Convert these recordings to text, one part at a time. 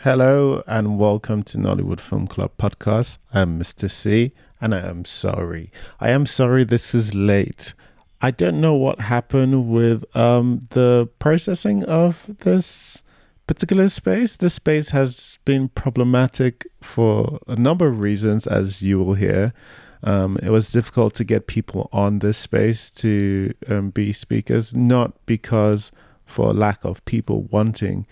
Hello and welcome to Nollywood Film Club podcast. I'm Mr. C and I am sorry. I am sorry this is late. I don't know what happened with the processing of this particular space. This space has been problematic for a number of reasons, as you will hear. It was difficult to get people on this space to be speakers, not because for lack of people wanting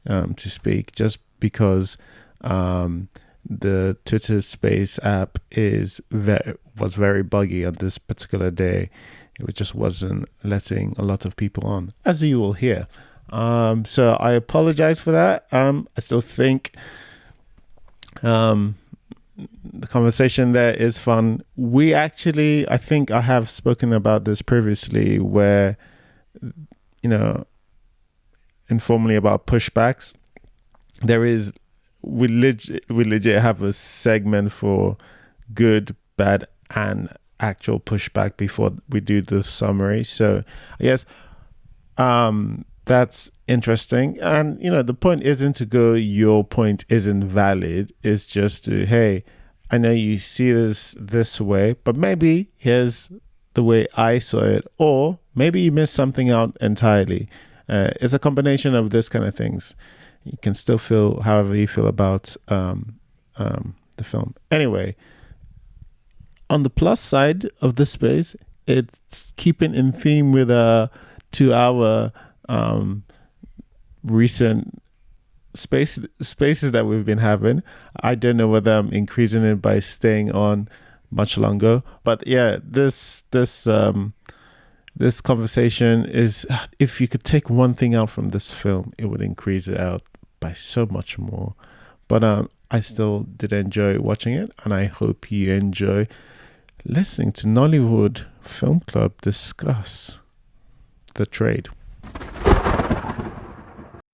to speak, just because the Twitter Space app was very buggy on this particular day. It just wasn't letting a lot of people on, as you will hear. So I apologize for that. I still think the conversation there is fun. I think I have spoken about this previously, where you know informally about pushbacks. We legit have a segment for good, bad, and actual pushback before we do the summary. So I guess that's interesting. And the point isn't to go, your point isn't valid. It's just to, hey, I know you see this way, but maybe here's the way I saw it, or maybe you missed something out entirely. It's a combination of this kind of things. You can still feel however you feel about the film. Anyway, on the plus side of the space, it's keeping in theme with to our recent spaces that we've been having. I don't know whether I'm increasing it by staying on much longer, but yeah, this conversation is, if you could take one thing out from this film, it would increase it out by so much more. But I still did enjoy watching it, and I hope you enjoy listening to Nollywood Film Club discuss the trade.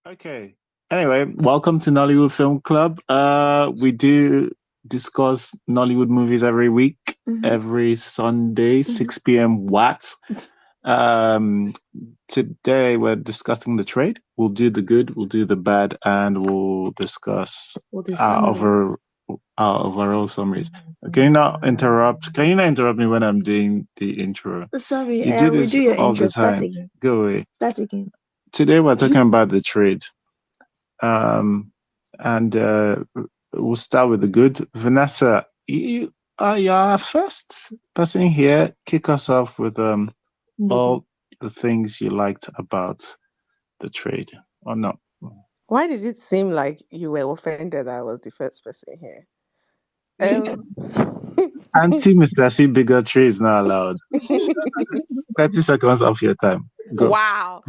Okay. Anyway, welcome to Nollywood Film Club. We do discuss Nollywood movies every week, every Sunday, 6 p.m. Watts. Today we're discussing the trade. We'll do the good, we'll do the bad, and we'll discuss our overall summaries. Can you not interrupt? Can you not interrupt me when I'm doing the intro? Sorry, You do this do your all intro. the time. Start again. Go away. Start again. Today we're talking about the trade. And we'll start with the good. Vanessa, you are your first person here. Kick us off with all the things you liked about the trade, or not? Why did it seem like you were offended I was the first person here? Auntie Mr. C bigotry is not allowed. 30 seconds of your time. Go. Wow.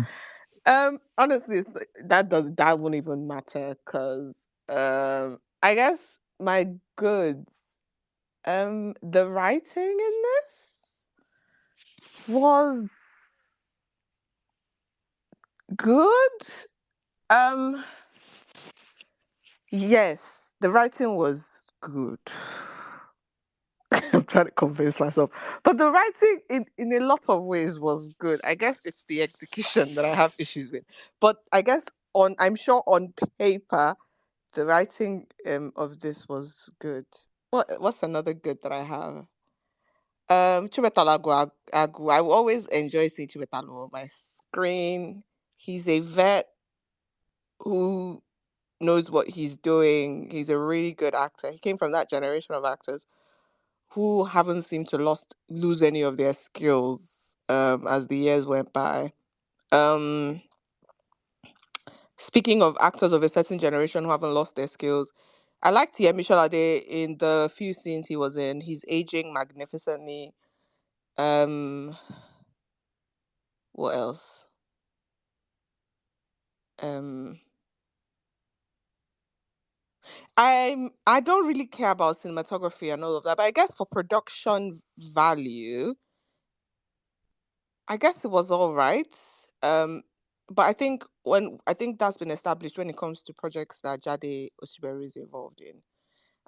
Honestly, that won't even matter, because I guess my goods, the writing in this was good. Yes, the writing was good. I'm trying to convince myself, but the writing in a lot of ways was good. I guess it's the execution that I have issues with, but I guess I'm sure on paper the writing of this was good. What's another good that I have? Chubetalo Agu. I will always enjoy seeing Chubetalo on my screen. He's a vet who knows what he's doing. He's a really good actor. He came from that generation of actors who haven't seemed to lose any of their skills as the years went by. Speaking of actors of a certain generation who haven't lost their skills, I liked Yemi Sholade in the few scenes he was in. He's aging magnificently. What else? I don't really care about cinematography and all of that, but I guess for production value, I guess it was all right. But I think that's been established when it comes to projects that Jade Osiberu is involved in.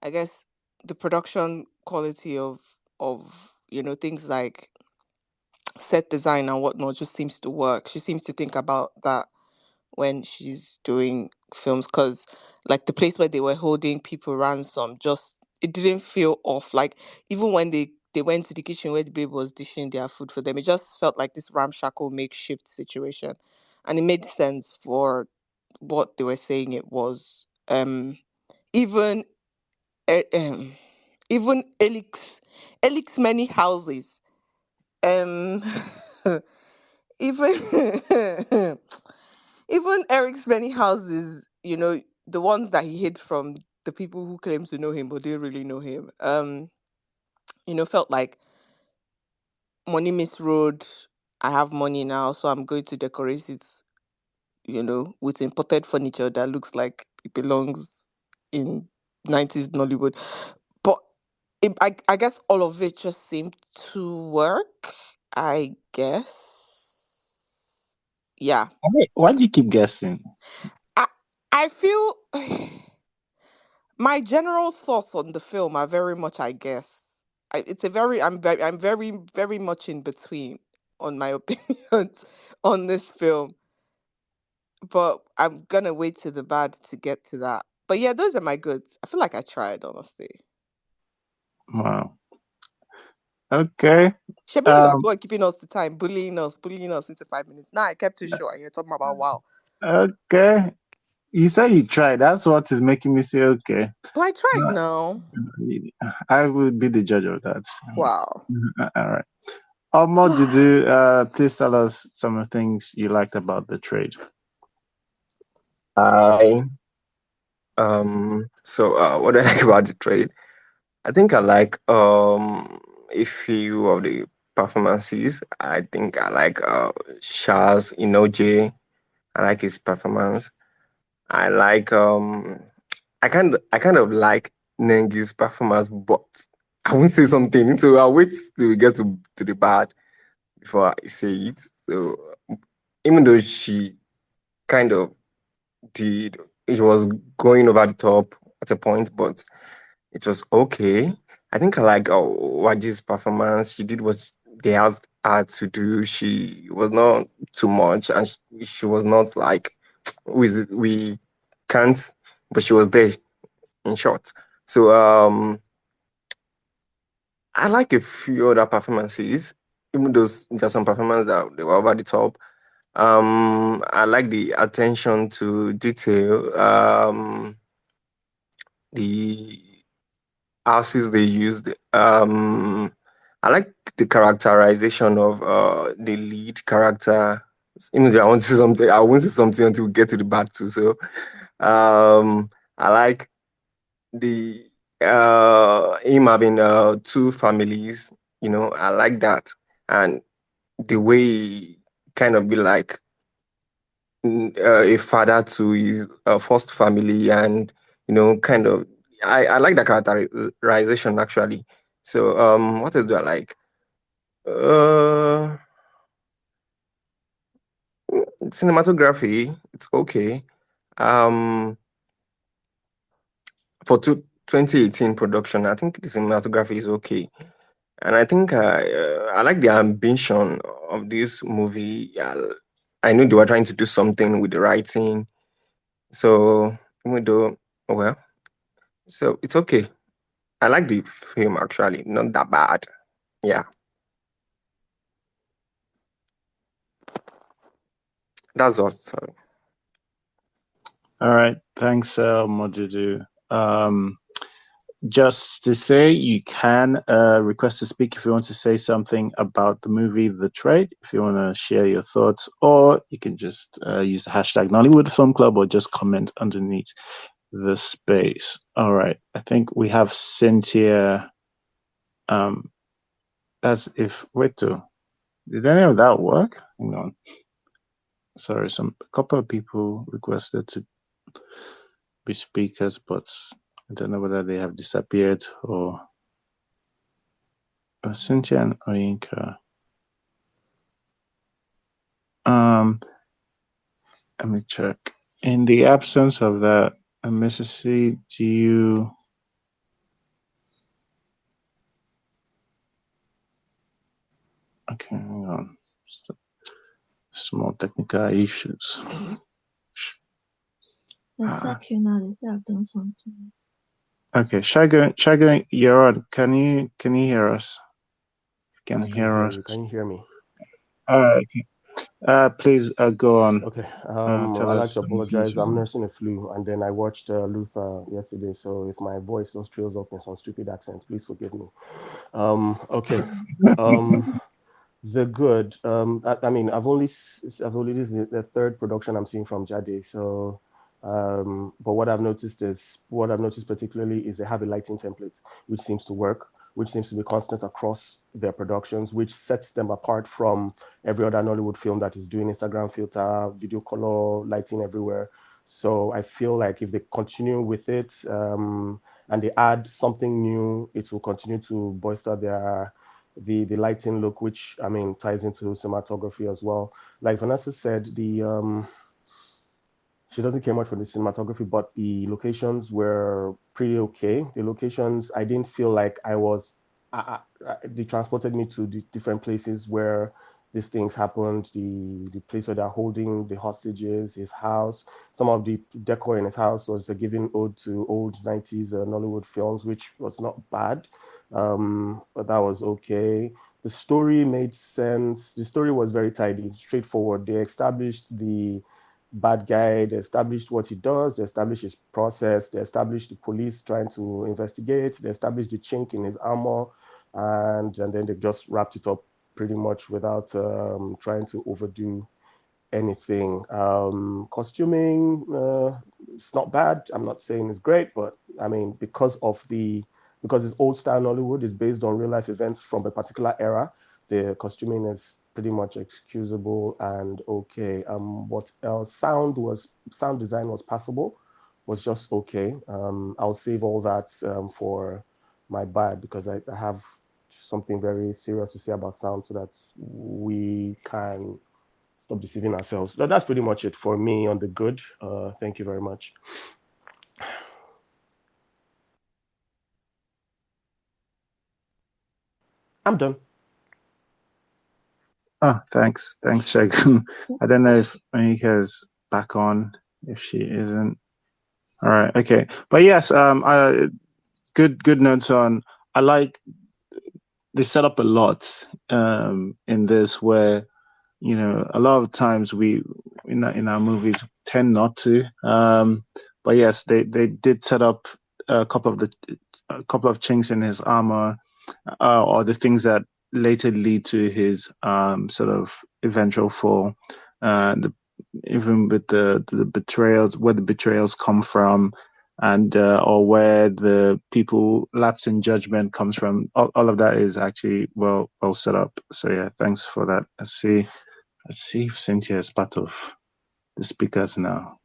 I guess the production quality of things like set design and whatnot just seems to work. She seems to think about that when she's doing films, because like the place where they were holding people ransom, just it didn't feel off. Like even when they went to the kitchen where the babe was dishing their food for them, it just felt like this ramshackle makeshift situation, and it made sense for what they were saying it was. Even eh, um even Elix many houses. Um even even Eric's many houses, the ones that he hid from the people who claim to know him but didn't really know him. Felt like money misroad. I have money now, so I'm going to decorate it, with imported furniture that looks like it belongs in 90s Nollywood. But I guess all of it just seemed to work, I guess. Yeah. Why do you keep guessing? I I feel my general thoughts on the film are very much, I guess. It's a very I'm very very much in between on my opinions on this film, but I'm gonna wait to the bad to get to that. But yeah, those are my goods. I feel like I tried, honestly. Wow. Okay. Shabi, you are the Um. one keeping us to time, bullying us into 5 minutes. Now I kept it short, and you're talking about wow. Okay. You say you tried. That's what is making me say okay. But I tried Uh, now. I will be the judge of that. Wow. All right. Omo, did you please tell us some of the things you liked about the trade? I what do I like about the trade? I think I like a few of the performances. I think I like Shaz Inoje. I like his performance. I like I kind of like Nengi's performance, but I won't say something, so I'll wait till we get to the bad before I say it. So even though she kind of did, it was going over the top at a point, but it was okay. I think I like Waji's performance. She did what they asked her to do. She was not too much, and she was not like we can't, but she was there in short. So I like a few other performances, even though there's some performances that they were over the top. I like the attention to detail. The houses they used. I like the characterization of the lead character. Even though I want to say something, I won't say something until we get to the back too. So, I like the him having two families. I like that, and the way he kind of be like a father to his first family, and kind of I like the characterization actually. So what else do I like? uh Cinematography, it's okay. um for 2018 production, I think the cinematography is okay, and I think I like the ambition of this movie. I know they were trying to do something with the writing, so even though, well, so it's okay. I like the film actually, not that bad. Yeah, that's all. Sorry. All right. Thanks, Modudu. Just to say, you can request to speak if you want to say something about the movie The Trade, if you want to share your thoughts, or you can just use the hashtag Nollywood Film Club or just comment underneath the space. All right. I think we have Cynthia. As if, wait, did any of that work? Hang on. Sorry, a couple of people requested to be speakers, but I don't know whether they have disappeared or Cynthia and Oyinka. Let me check. In the absence of that, Mrs. C, do you? Okay, hang on. Small technical issues. Let's start you now. They say I've done something. Okay, Shagun, you're on. Can you hear us? Can hear us? Can you hear me? Okay. Please go on. Okay. I'd like to apologize. I'm nursing a flu, and then I watched Luther yesterday. So if my voice just trails up in some stupid accent, please forgive me. Okay. The good. I mean, I've only this is the third production I'm seeing from Jade. So, but what I've noticed particularly is they have a lighting template which seems to work, which seems to be constant across their productions, which sets them apart from every other Nollywood film that is doing Instagram filter, video color, lighting everywhere. So I feel like if they continue with it, and they add something new, it will continue to bolster the lighting look, which I mean ties into cinematography as well. Like Vanessa said, she doesn't care much for the cinematography, but the locations were pretty okay. The locations, I didn't feel like they transported me to the different places where these things happened. The place where they're holding the hostages, his house. Some of the decor in his house was a giving ode to old 90s Nollywood films, which was not bad, but that was okay. The story made sense. The story was very tidy, straightforward. They established the bad guy, they established what he does, they established his process, they established the police trying to investigate, they established the chink in his armor, and then they just wrapped it up pretty much without trying to overdo anything. Costuming, it's not bad. I'm not saying it's great, but I mean, because it's old style Nollywood, is based on real life events from a particular era, the costuming is pretty much excusable and okay. What else? Sound design was passable, was just okay. I'll save all that for my bad because I have something very serious to say about sound so that we can stop deceiving ourselves. But that's pretty much it for me on the good. Thank you very much. I'm done. Oh, thanks, Shagun. I don't know if Monika's back on. If she isn't, all right, okay. But yes, good notes on. I like they set up a lot in this where a lot of times we in our movies tend not to. But yes, they did set up a couple of chinks in his armor, or the things that later lead to his sort of eventual fall. Even with the betrayals, where the betrayals come from, and or where the people lapse in judgment comes from. All of that is actually well set up. So yeah, thanks for that. Let's see if Cynthia is part of the speakers now.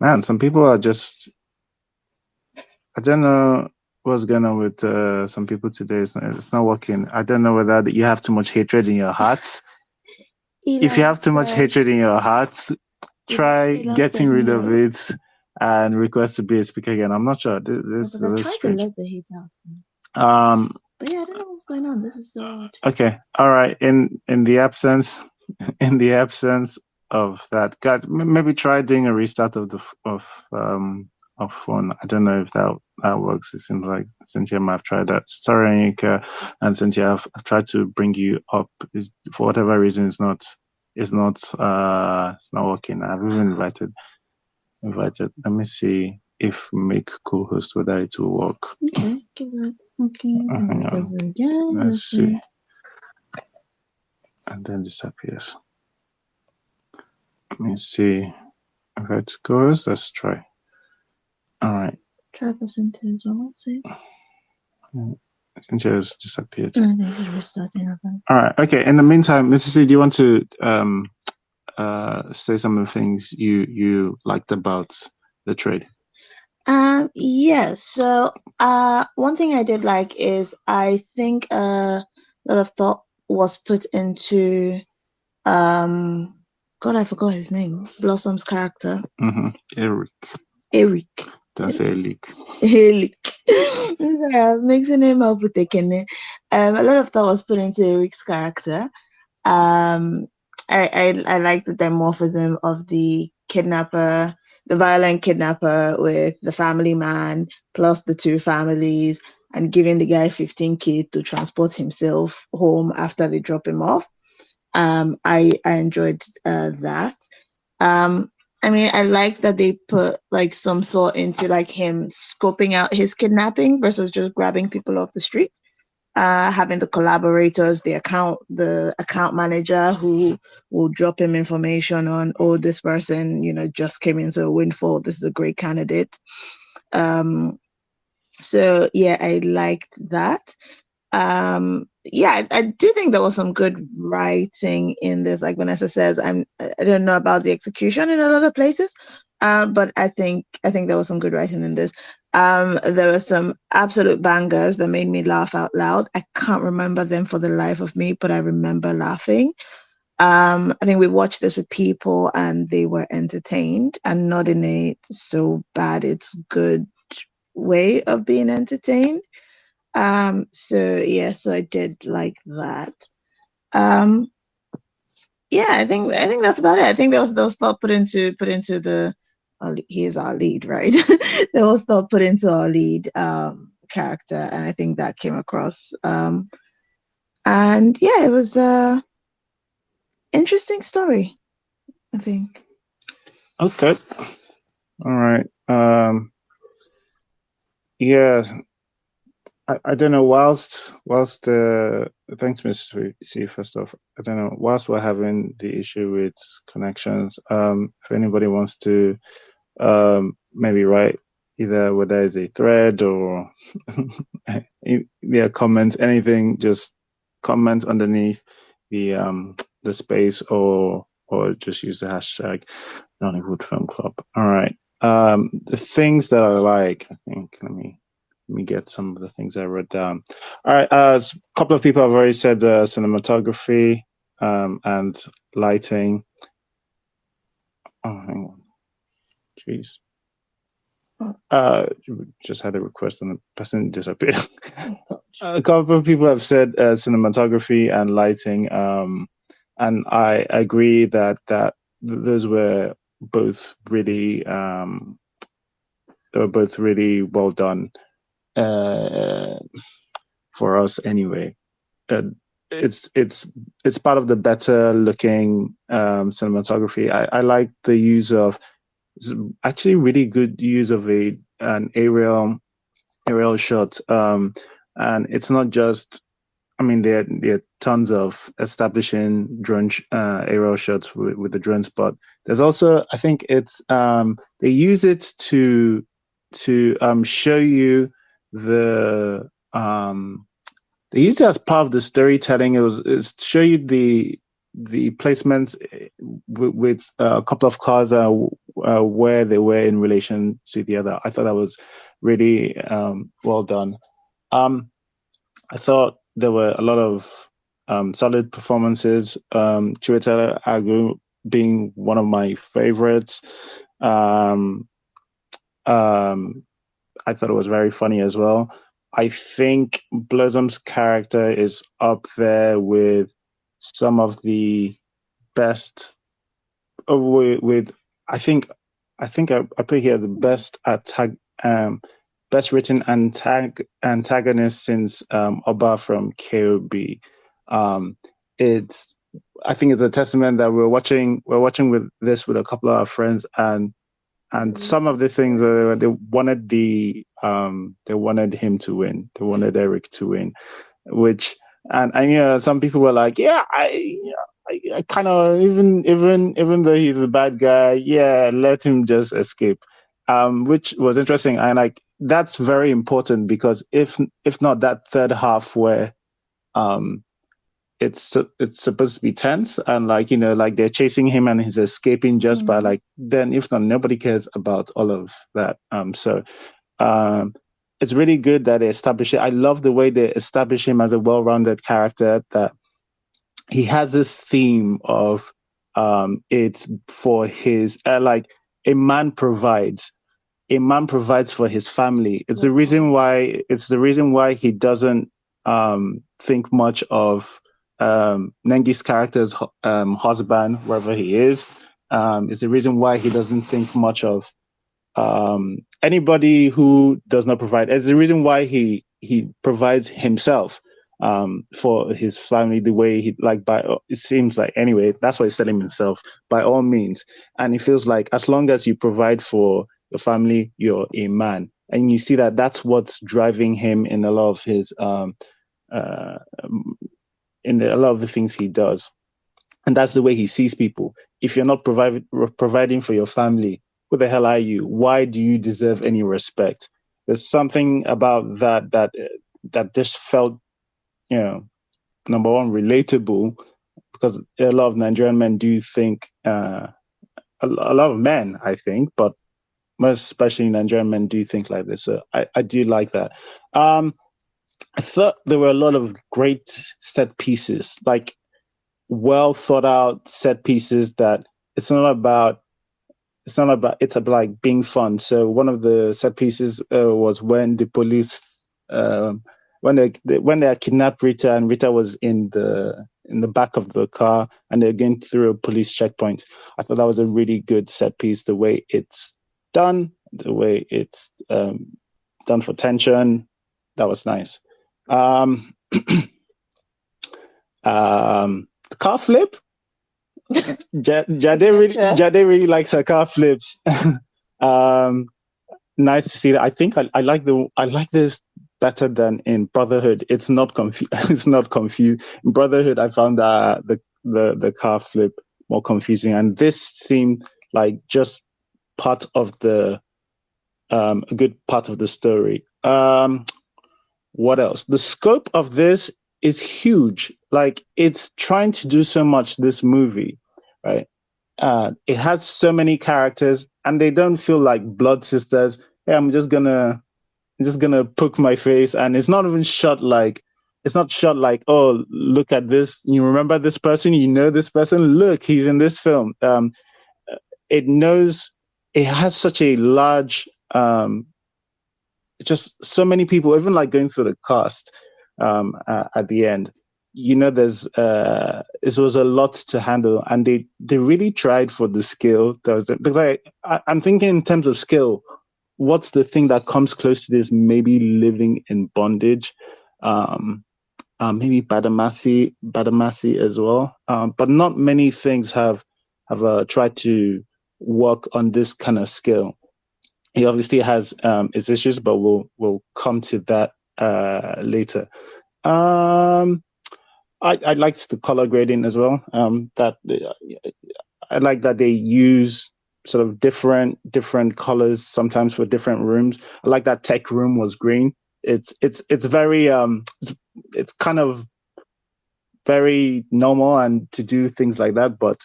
Man, some people are just, I don't know what's going on with some people today. It's not working. I don't know whether you have too much hatred in your hearts. If you have too much hatred in your hearts, try getting rid of it and request to be a speaker again. I'm not sure. This I tried to let the hate out. But yeah, I don't know what's going on. This is so odd. Okay. All right. In the absence of that, guys, maybe try doing a restart of phone. I don't know if that works. It seems like Cynthia might have tried that. Sorry, Anika and Cynthia, I've tried to bring you up. For whatever reason, it's not working. I've even invited. Let me see if make co-host whether it will work. Okay, give that. Okay, again. Let's see. And then disappears. Let me see. Okay, it goes. Let's try. All right. Try for Cynthia as well. See. Cynthia has disappeared. I think she's restarting. All right. Okay. In the meantime, Mrs. C, do you want to say some of the things you liked about the trade? Yes. So one thing I did like is I think a lot of thought was put into God, I forgot his name. Blossom's character. Eric. Don't say leak. Sorry, I was mixing him up with the Kenne. A lot of thought was put into Eric's character. I like the dimorphism of the kidnapper, the violent kidnapper with the family man plus the two families, and giving the guy 15K to transport himself home after they drop him off. I enjoyed that. I mean, I like that they put like some thought into like him scoping out his kidnapping versus just grabbing people off the street. Having the collaborators, the account manager who will drop him information on, oh, this person, just came into a windfall. This is a great candidate. So yeah, I liked that. Yeah, I do think there was some good writing in this. Like Vanessa says, I don't know about the execution in a lot of places, but I think there was some good writing in this. There were some absolute bangers that made me laugh out loud. I can't remember them for the life of me, but I remember laughing. I think we watched this with people and they were entertained, and not in a so bad it's good way of being entertained. So I did like that. Yeah, I think that's about it. I think there was thought put into the he is our lead, right? There was thought put into our lead character, and I think that came across. And yeah, it was interesting story, I think. Okay. All right. Yeah. I don't know. Whilst thanks, Mr. C. First off, I don't know. Whilst we're having the issue with connections, if anybody wants to, maybe write either whether it's a thread or comments, anything, just comment underneath the space or just use the hashtag Nollywood Film Club. All right. The things that I like, I think. Let me get some of the things I wrote down. All right, a couple of people have already said cinematography and lighting. Oh, hang on. Jeez. Just had a request and the person disappeared. A couple of people have said cinematography and lighting, and I agree that those were both really well done. For us anyway. It's part of the better looking cinematography. I like the use of, actually really good use of an aerial shot, and it's not just, I mean, there are tons of establishing drone aerial shots with the drones, but there's also, I think it's they use it to show you they used it as part of the storytelling. It's to show you the placements with a couple of cars where they were in relation to the other. I thought that was really well done. I thought there were a lot of solid performances. Chiwetel Agu being one of my favorites. I thought it was very funny as well. I think Blossom's character is up there with some of the best. With I think I put here the best best written antagonist since Oba from KOB. I think it's a testament that we're watching with this with a couple of our friends, and some of the things where they wanted him to win. They wanted Eric to win, which, and some people were like, yeah, I kind of, even though he's a bad guy, yeah, let him just escape, which was interesting. And like, that's very important, because if not that third half where it's supposed to be tense, and like they're chasing him and he's escaping just by like, then if not, nobody cares about all of that. So it's really good that they establish it. I love the way they establish him as a well-rounded character, that he has this theme of it's for his like a man provides for his family. It's the reason why he doesn't think much of Nengi's character's husband, wherever he is, It's the reason why he doesn't think much of anybody who does not provide. It's the reason why he provides himself for his family the way he like. By it seems like anyway, that's why he's telling himself by all means, and he feels like as long as you provide for your family, you're a man, and you see that that's what's driving him in a lot of his a lot of the things he does. And that's the way he sees people. If you're not providing for your family, who the hell are you? Why do you deserve any respect? There's something about that just felt, number one, relatable, because a lot of Nigerian men do think, a lot of men, I think, but most especially Nigerian men do think like this. So I do like that. I thought there were a lot of great set pieces, like well thought out set pieces that it's about like being fun. So one of the set pieces was when the police when they kidnapped Rita, and Rita was in the back of the car, and they're going through a police checkpoint. I thought that was a really good set piece, the way it's done, the way it's done for tension. That was nice. The car flip. Jade really likes her car flips. Nice to see that. I think I like this better than in Brotherhood. It's not it's not confused. In Brotherhood, I found that the car flip more confusing, and this seemed like just part of the a good part of the story. What else? The scope of this is huge. Like, it's trying to do so much, this movie, right? It has so many characters, and they don't feel like blood sisters. Hey, I'm just gonna poke my face, and it's not even shot like, oh, look at this. You remember this person? You know this person? Look, he's in this film. It knows, it has such a large, just so many people, even like going through the cast at the end. There's it was a lot to handle, and they really tried for the skill. Because I'm thinking in terms of skill, what's the thing that comes close to this? Maybe living in bondage, maybe Badamasi as well. But not many things have tried to work on this kind of skill. He obviously has his issues, but we'll come to that later. I liked the color grading as well. That I like that they use sort of different colors sometimes for different rooms. I like that tech room was green. It's very it's kind of very normal and to do things like that, but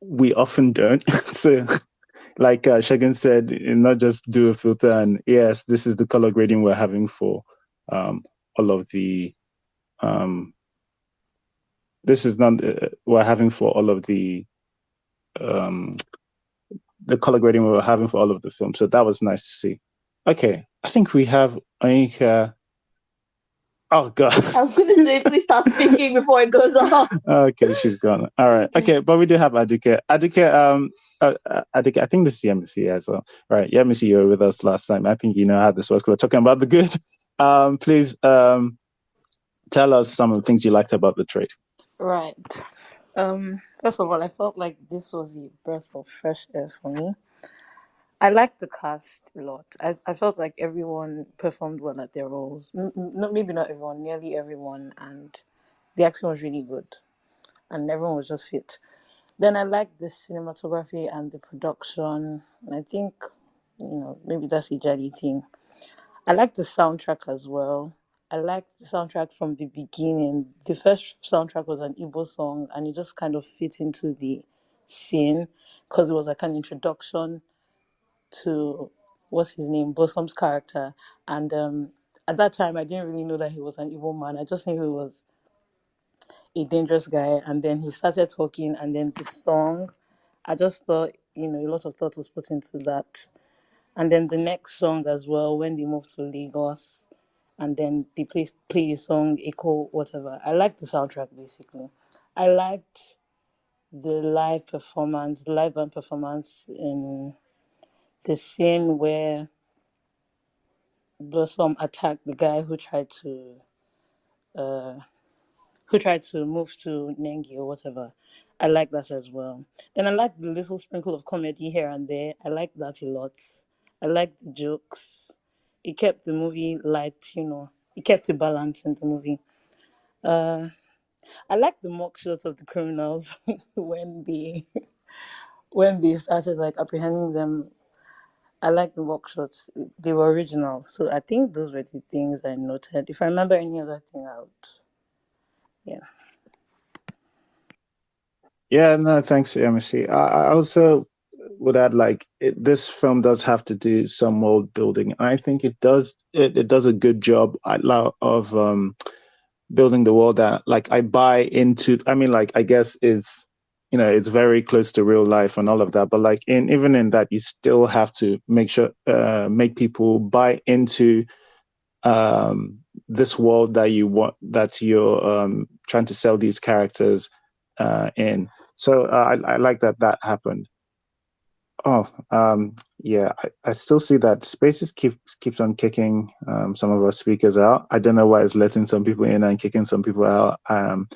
we often don't. So like Shagun said, not just do a filter and yes, this is the color grading we're having for all of the this is not we're having for all of the color grading we were having for all of the films. So that was nice to see. Okay, I think we have Anika. Oh God! I was going to say, please start speaking before it goes off. Okay, she's gone. All right. Okay, but we do have Aduke. Aduke, Aduke, I think this is Yemisi as well. All right, Yemisi, you were with us last time. I think you know how this was. We're talking about the good. Please tell us some of the things you liked about the trade. Right. First of all, I felt like this was a breath of fresh air for me. I liked the cast a lot. I felt like everyone performed well at their roles. Maybe not everyone, nearly everyone, and the acting was really good, and everyone was just fit. Then I liked the cinematography and the production, and I think, maybe that's a Jali thing. I liked the soundtrack as well. I liked the soundtrack from the beginning. The first soundtrack was an Igbo song, and it just kind of fit into the scene because it was like an introduction to what's his name, Bossom's character. And at that time, I didn't really know that he was an evil man. I just knew he was a dangerous guy. And then he started talking, and then the song, I just thought, a lot of thought was put into that. And then the next song as well, when they moved to Lagos, and then they play the song Echo, whatever. I liked the soundtrack basically. I liked the live band performance in the scene where Blossom attacked the guy uh who tried to move to Nengi or whatever. I like that as well. Then I like the little sprinkle of comedy here and there. I like that a lot. I like the jokes. It kept the movie light. It kept it balanced in the movie. Uh, I like the mock shots of the criminals when they started like apprehending them. I like the mock shots. They were original. So I think those were the things I noted. If I remember any other thing out, yeah. Yeah, no, thanks, MSC. I also would add this film does have to do some world building. And I think it does. It does a good job of building the world that I buy into. I mean, I guess it's very close to real life and all of that. But even in that, you still have to make people buy into this world that you're trying to sell these characters in. So I like that happened. Oh, yeah, I still see that Spaces keeps on kicking some of our speakers out. I don't know why it's letting some people in and kicking some people out. I'm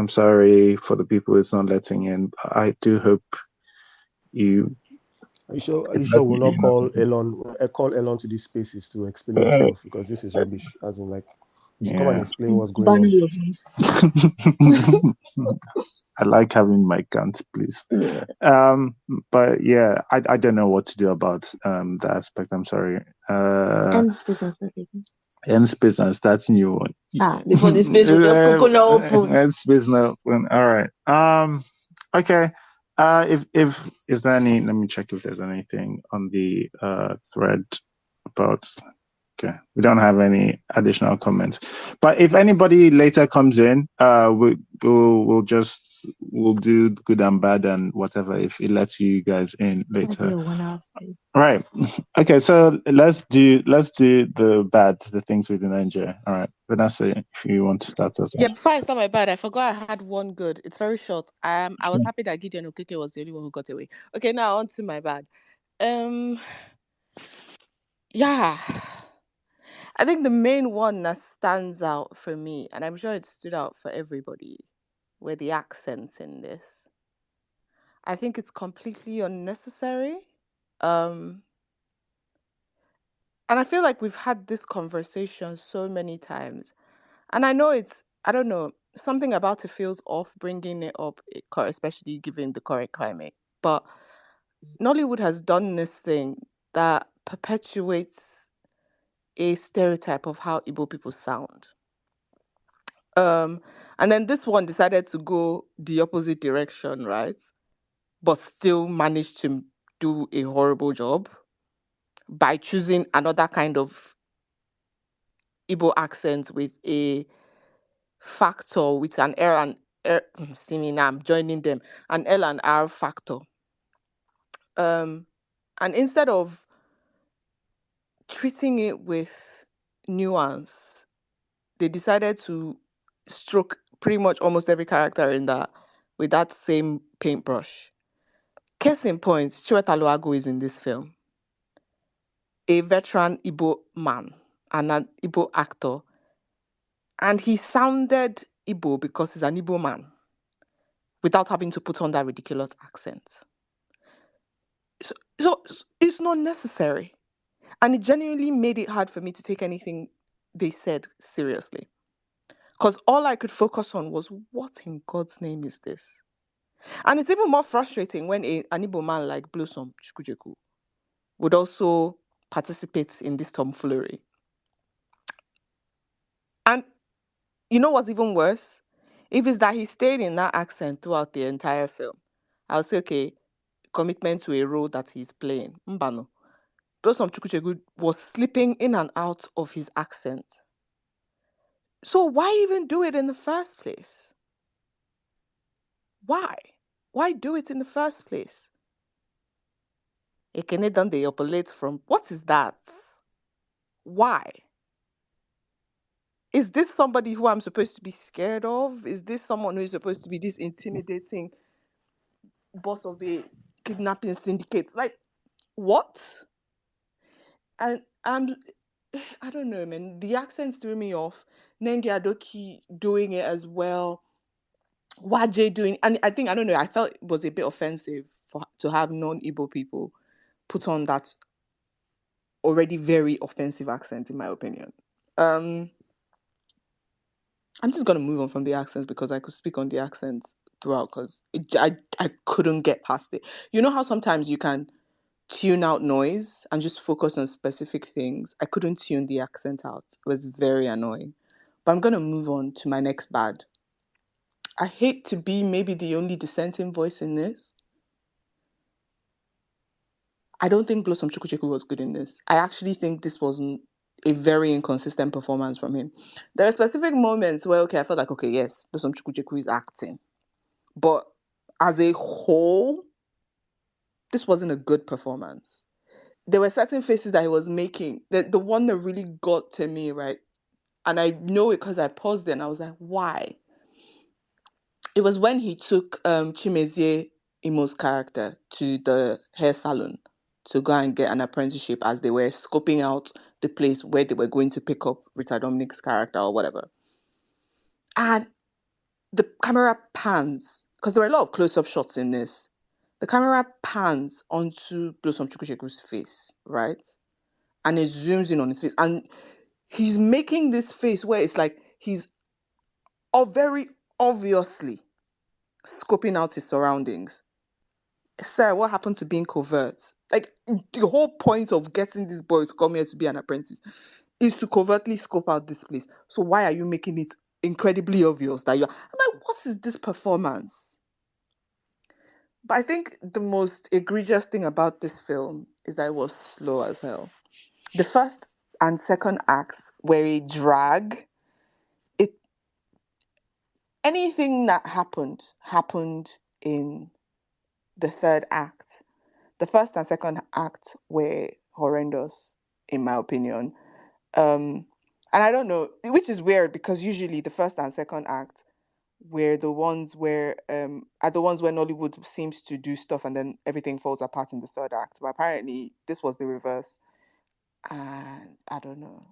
sorry for the people it's not letting in. I do hope you. Are you sure we'll not call Elon to these spaces to explain himself, because this is rubbish? As in, you should come and explain what's going Banner on. your voice. I like having my guns, please. But yeah, I don't know what to do about that aspect. I'm sorry. End space and start again. End space and start new one. Before the space will just coconut open. End space now open. All right. Okay. If is there any? Let me check if there's anything on the thread about. Okay, we don't have any additional comments, but if anybody later comes in, we'll do good and bad and whatever if it lets you guys in later. Right. Okay, so let's do the bad, the things we didn't enjoy. All right, Vanessa, if you want to start us. Yeah, before I start my bad, I forgot I had one good. It's very short. I was happy that Gideon Okeke was the only one who got away. Okay, now on to my bad. Yeah. I think the main one that stands out for me, and I'm sure it stood out for everybody, were the accents in this. I think it's completely unnecessary. And I feel like we've had this conversation so many times. And I know I don't know, something about it feels off bringing it up, especially given the current climate. But Nollywood has done this thing that perpetuates a stereotype of how Igbo people sound. And then this one decided to go the opposite direction, right? But still managed to do a horrible job by choosing another kind of Igbo accent with a factor with an R and R. See me now, I'm joining them. An L and R factor. And instead of treating it with nuance, they decided to stroke pretty much almost every character in that with that same paintbrush. Case in point, Chiweta Luago is in this film, a veteran Igbo man and an Igbo actor, and he sounded Igbo because he's an Igbo man without having to put on that ridiculous accent. So it's not necessary. And it genuinely made it hard for me to take anything they said seriously. Because all I could focus on was, what in God's name is this? And it's even more frustrating when an Igbo man like Blossom Chukwujeku would also participate in this tomfoolery. And you know what's even worse? If it's that he stayed in that accent throughout the entire film, I'll say, okay, commitment to a role that he's playing. Mbano. Blossom Chukwuchegu was slipping in and out of his accent. So why even do it in the first place? Why? Why do it in the first place? Ekene done the operate from, what is that? Why? is this somebody who I'm supposed to be scared of? Is this someone who is supposed to be this intimidating boss of a kidnapping syndicate? Like, what? And I don't know, man. The accents threw me off. Nengi Adoki doing it as well. Waje doing, and I think, I don't know, I felt it was a bit offensive to have non-Igbo people put on that already very offensive accent, in my opinion. I'm just gonna move on from the accents because I could speak on the accents throughout because I couldn't get past it. You know how sometimes you can tune out noise and just focus on specific things? I couldn't tune the accent out. It was very annoying. But I'm gonna move on to my next bad. I hate to be maybe the only dissenting voice in this. I don't think Blossom Chukwucheku was good in this. I actually think this was a very inconsistent performance from him. There are specific moments where, okay, I felt like, okay, yes, Blossom Chukwucheku is acting. But as a whole, this wasn't a good performance. There were certain faces that he was making. The one that really got to me, right? And I know it because I paused it and I was like, why? It was when he took Chimezie Imo's character to the hair salon to go and get an apprenticeship as they were scoping out the place where they were going to pick up Rita Dominic's character or whatever. And the camera pans, because there were a lot of close-up shots in this. The camera pans onto Blossom Chukwucheku's face, right? And it zooms in on his face. And he's making this face where it's like he's very obviously scoping out his surroundings. Sir, what happened to being covert? Like, the whole point of getting this boy to come here to be an apprentice is to covertly scope out this place. So why are you making it incredibly obvious that you're... I'm like, what is this performance? But I think the most egregious thing about this film is that it was slow as hell. The first and second acts were a drag. It Anything that happened in the third act. The first and second act were horrendous, in my opinion. And I don't know, which is weird because usually the first and second act were the ones where are the ones where Nollywood seems to do stuff and then everything falls apart in the third act. But apparently this was the reverse. And I don't know.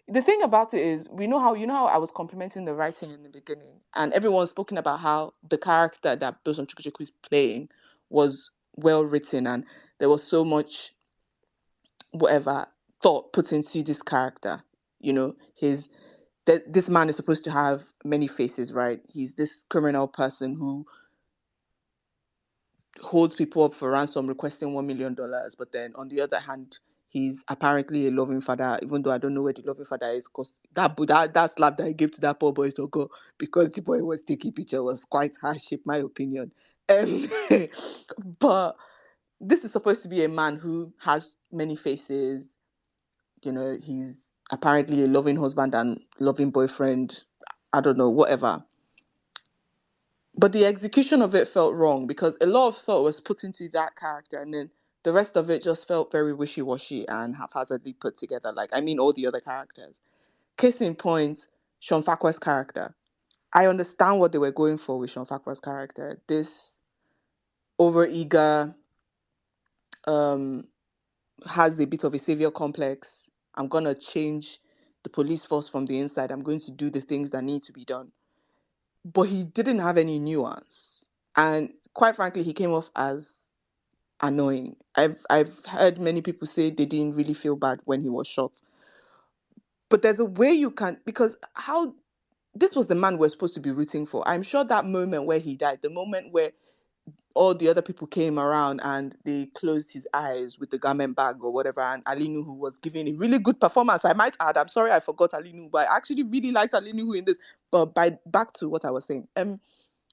The thing about it is, you know how I was complimenting the writing in the beginning, and everyone's spoken about how the character that Boson Chukwuchekwu is playing was well written, and there was so much whatever thought put into this character. You know, this man is supposed to have many faces, right? He's this criminal person who holds people up for ransom requesting $1 million, but then on the other hand he's apparently a loving father, even though I don't know where the loving father is, because that slap that he gave to that poor boy to go because the boy was taking picture was quite harsh in my opinion. um, but this is supposed to be a man who has many faces. You know, he's apparently a loving husband and loving boyfriend, I don't know, whatever. But the execution of it felt wrong because a lot of thought was put into that character, and then the rest of it just felt very wishy-washy and haphazardly put together. Like, I mean, all the other characters. Case in point, Sean Fakwa's character. I understand what they were going for with Sean Fakwa's character. This overeager, has a bit of a savior complex. I'm gonna change the police force from the inside. I'm going to do the things that need to be done. But he didn't have any nuance. And quite frankly, he came off as annoying. I've heard many people say they didn't really feel bad when he was shot. But there's a way you can, because how this was the man we're supposed to be rooting for. I'm sure that moment where he died, the moment where all the other people came around and they closed his eyes with the garment bag or whatever, and Ali Nuhu was giving a really good performance. I might add, I'm sorry I forgot Ali Nuhu, but I actually really liked Ali Nuhu in this. But back to what I was saying.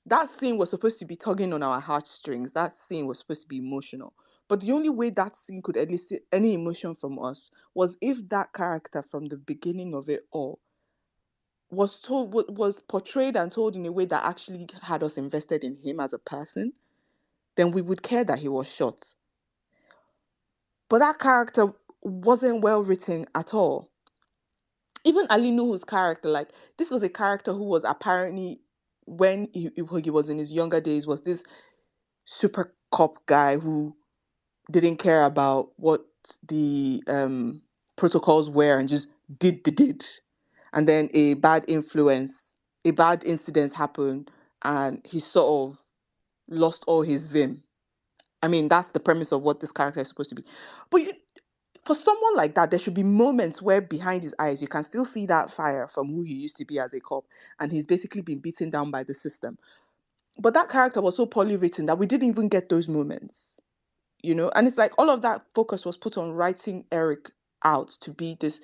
That scene was supposed to be tugging on our heartstrings. That scene was supposed to be emotional. But the only way that scene could elicit any emotion from us was if that character from the beginning of it all was portrayed and told in a way that actually had us invested in him as a person, then we would care that he was shot. But that character wasn't well written at all. even Ali Nuhu's character, like this was a character who was apparently, when he was in his younger days, was this super cop guy who didn't care about what the protocols were and just did the did. And then a bad incident happened, and he sort of lost all his vim. I mean, that's the premise of what this character is supposed to be. But for someone like that, there should be moments where behind his eyes you can still see that fire from who he used to be as a cop, and he's basically been beaten down by the system. But that character was so poorly written that we didn't even get those moments, And it's like all of that focus was put on writing Eric out to be this,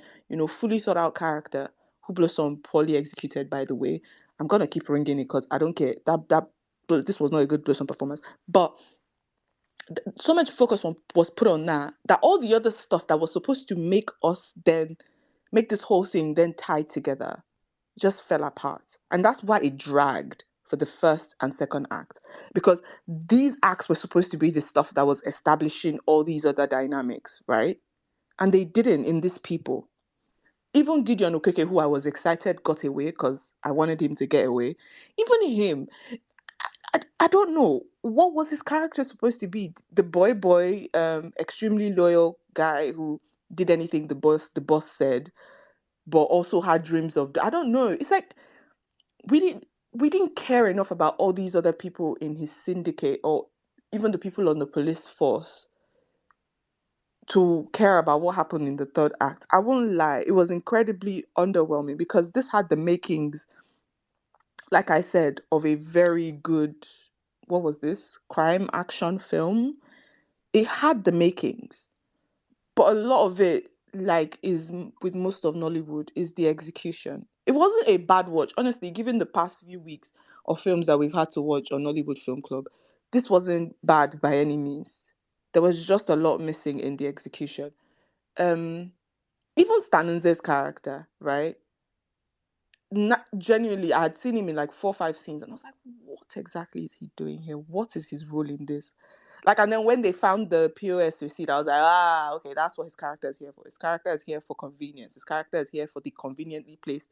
fully thought out character who blossomed poorly executed. By the way, I'm gonna keep ringing it because I don't care that this was not a good Blossom performance, but so much focus was put on that all the other stuff that was supposed to make this whole thing then tie together just fell apart. And that's why it dragged for the first and second act. Because these acts were supposed to be the stuff that was establishing all these other dynamics, right? And they didn't in these people. Even Gideon Okeke, who I was excited got away because I wanted him to get away. Even him, I don't know. What was his character supposed to be? The boy, extremely loyal guy who did anything the boss said, but also had dreams of. I don't know. It's like we didn't care enough about all these other people in his syndicate or even the people on the police force to care about what happened in the third act. I won't lie, it was incredibly underwhelming because this had the makings, like I said, of a very good, what was this? Crime action film. It had the makings. But a lot of it, like, with most of Nollywood, is the execution. It wasn't a bad watch, honestly. Given the past few weeks of films that we've had to watch on Nollywood Film Club, this wasn't bad by any means. There was just a lot missing in the execution. Um, Even Stanunze's character, right? Genuinely, I had seen him in like 4 or 5 scenes, and I was like, "What exactly is he doing here? What is his role in this?" Like, and then when they found the POS receipt, I was like, okay, that's what his character is here for. His character is here for convenience. His character is here for the conveniently placed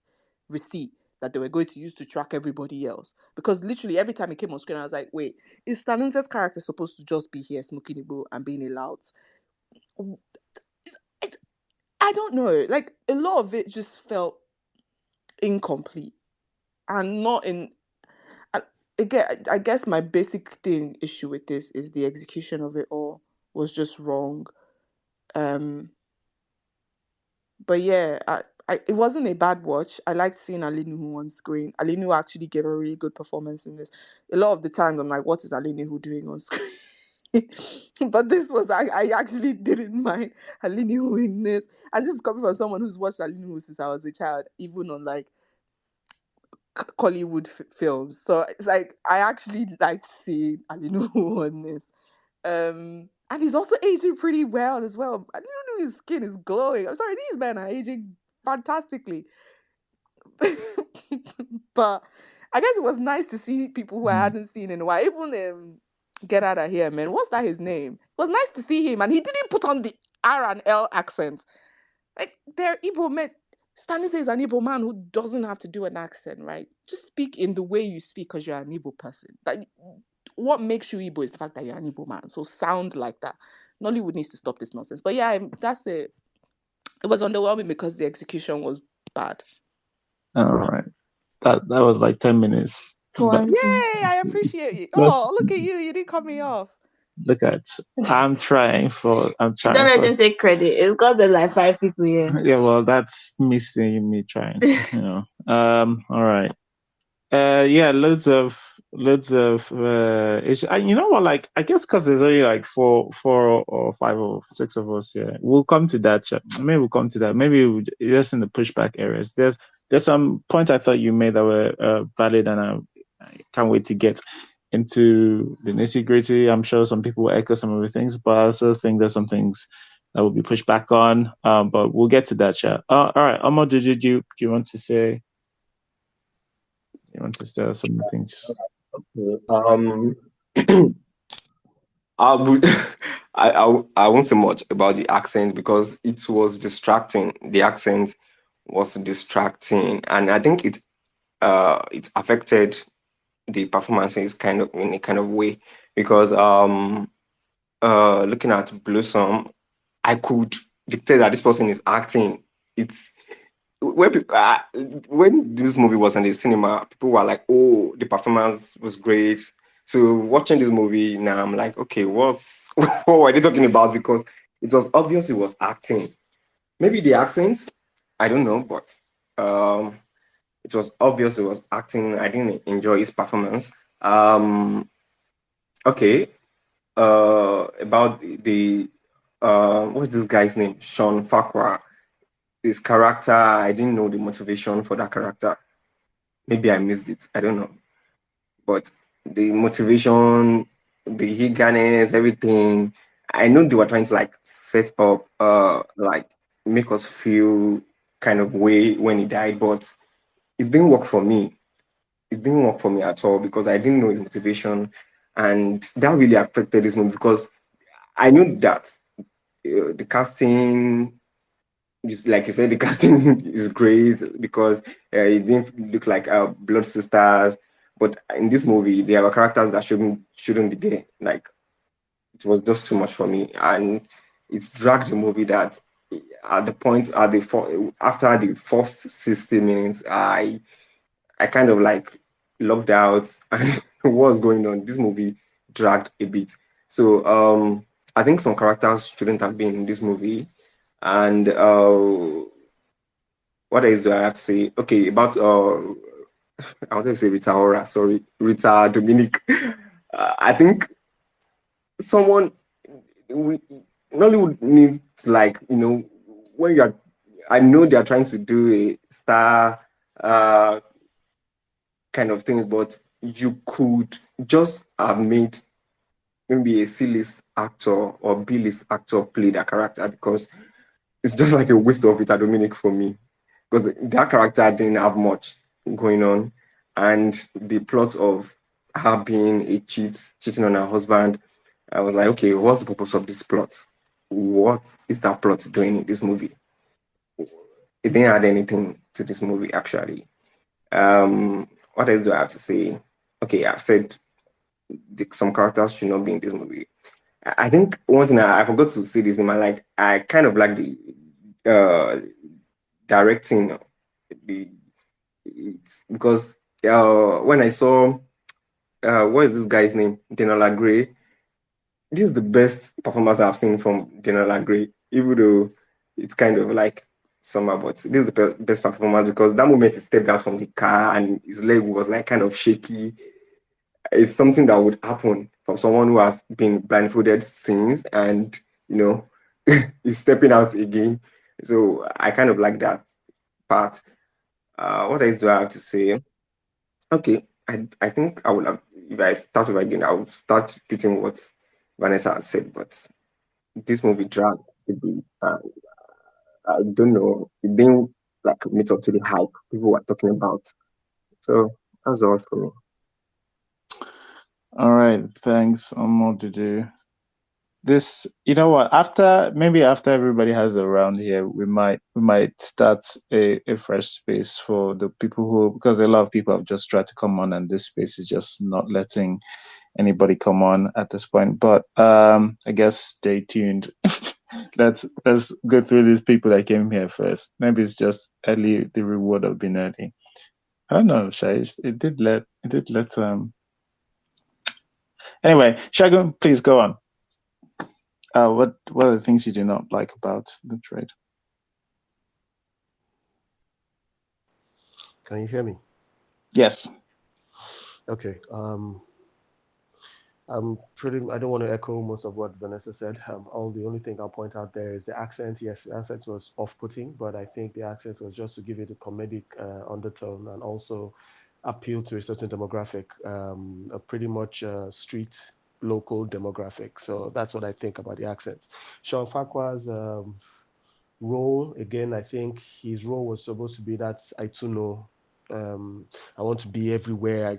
receipt that they were going to use to track everybody else. Because literally every time he came on screen, I was like, wait, is Stanunze's character supposed to just be here smoking a bowl and being a loud? It, I don't know. Like, a lot of it just felt incomplete and not in. Again, I guess my basic issue with this is the execution of it all was just wrong. But yeah, it wasn't a bad watch. I liked seeing Alinuhu on screen. Alinuhu actually gave a really good performance in this. A lot of the times I'm like, what is Alinuhu doing on screen? But this was, I actually didn't mind Alinuhu in this. And this is coming from someone who's watched Alinuhu since I was a child, even on like Hollywood films. So it's like, I actually liked seeing Alinuhu on this. And he's also aging pretty well as well. I didn't know his skin is glowing. I'm sorry, these men are aging fantastically. But I guess it was nice to see people who I hadn't seen in a while. Even Get Out of Here, man. What's that his name? It was nice to see him, and he didn't put on the R and L accent. Like, they're Igbo men. Stanley is an Igbo man who doesn't have to do an accent, right? Just speak in the way you speak because you're an Igbo person. Like, what makes you Igbo is the fact that you're an Igbo man. So sound like that. Nollywood needs to stop this nonsense. But yeah, that's it. It was underwhelming because the execution was bad. All right. That was like 10 minutes. 20. Yay! I appreciate you. Oh, look at you. You didn't cut me off. Look at, I'm trying. Don't let him take credit. It's got the like 5 people here. Yeah, well, that's me saying me trying. All right. Yeah, loads of issues. You know what? Like, I guess because there's only like four or 5 or 6 of us here. We'll come to that. Maybe we'll come to that. Maybe just in the pushback areas. There's some points I thought you made that were valid, and I can't wait to get into the nitty gritty. I'm sure some people will echo some of the things, but I also think there's some things that will be pushed back on. But we'll get to that, chat. All right, Omar, do you want to say? You want to tell some things? I would, I won't say much about the accent because it was distracting. The accent was distracting, and I think it affected the performances kind of in a kind of way because looking at Blossom, I could dictate that this person is acting. It's when people, when this movie was in the cinema, people were like, "Oh, the performance was great." So watching this movie now, I'm like, "Okay, what's what were they talking about?" Because it was obvious it was acting. Maybe the accent, I don't know, but um, it was obvious it was acting. I didn't enjoy his performance. Okay, about the what's this guy's name? Sean Farquhar. His character, I didn't know the motivation for that character. Maybe I missed it. I don't know. But the motivation, the eagerness, everything, I know they were trying to like set up like make us feel kind of way when he died, but it didn't work for me. It didn't work for me at all because I didn't know his motivation, and that really affected this movie because I knew that the casting, just like you said, the casting is great because it didn't look like blood sisters. But in this movie, there are characters that shouldn't be there. Like it was just too much for me, and it's dragged the movie that at the point after the first 60 minutes, I kind of like locked out and what's going on. This movie dragged a bit. So I think some characters shouldn't have been in this movie. And what else do I have to say? Okay, about I wanted to say Rita Ora, sorry, Rita Dominic. I think someone we Nollywood needs like, when you're I know they're trying to do a star uh kind of thing, but you could just have made maybe a C-list actor or B-list actor play that character because it's just like a waste of Rita Dominic for me because that character didn't have much going on, and the plot of her being a cheating on her husband, I was like, okay, what's the purpose of this plot? What is that plot doing in this movie? It didn't add anything to this movie actually. What else do I have to say? Okay, I've said some characters should not be in this movie. I think one thing I forgot to say this name. I kind of like the uh directing the it's because when I saw what is this guy's name? Denola Gray. This is the best performance I've seen from Denola Gray, even though it's kind of like summer, but this is the best performance because that moment he stepped out from the car and his leg was like kind of shaky. It's something that would happen from someone who has been blindfolded since and you know is stepping out again. So I kind of like that part. What else do I have to say? Okay, I think I would have if I start over again, I would start repeating what Vanessa had said, but this movie dragged a bit. I don't know, it didn't like meet up to the hype people were talking about. So that's all for me. All right, thanks, Omodudu. This, you know what? After everybody has a round here, we might start a fresh space for the people who, because a lot of people have just tried to come on, and this space is just not letting anybody come on at this point. But I guess stay tuned. let's go through these people that came here first. Maybe it's just early, the reward of being early. I don't know, Shai. It did let. Anyway, Shagun, please go on. What are the things you do not like about the trade? Can you hear me? Yes. Okay. I don't want to echo most of what Vanessa said. All the only thing I'll point out there is the accent. Yes, the accent was off-putting, but I think the accent was just to give it a comedic undertone and also appeal to a certain demographic, a pretty much street local demographic. So that's what I think about the accents. Sean Farquhar's role, again, I think his role was supposed to be that I too know I want to be everywhere.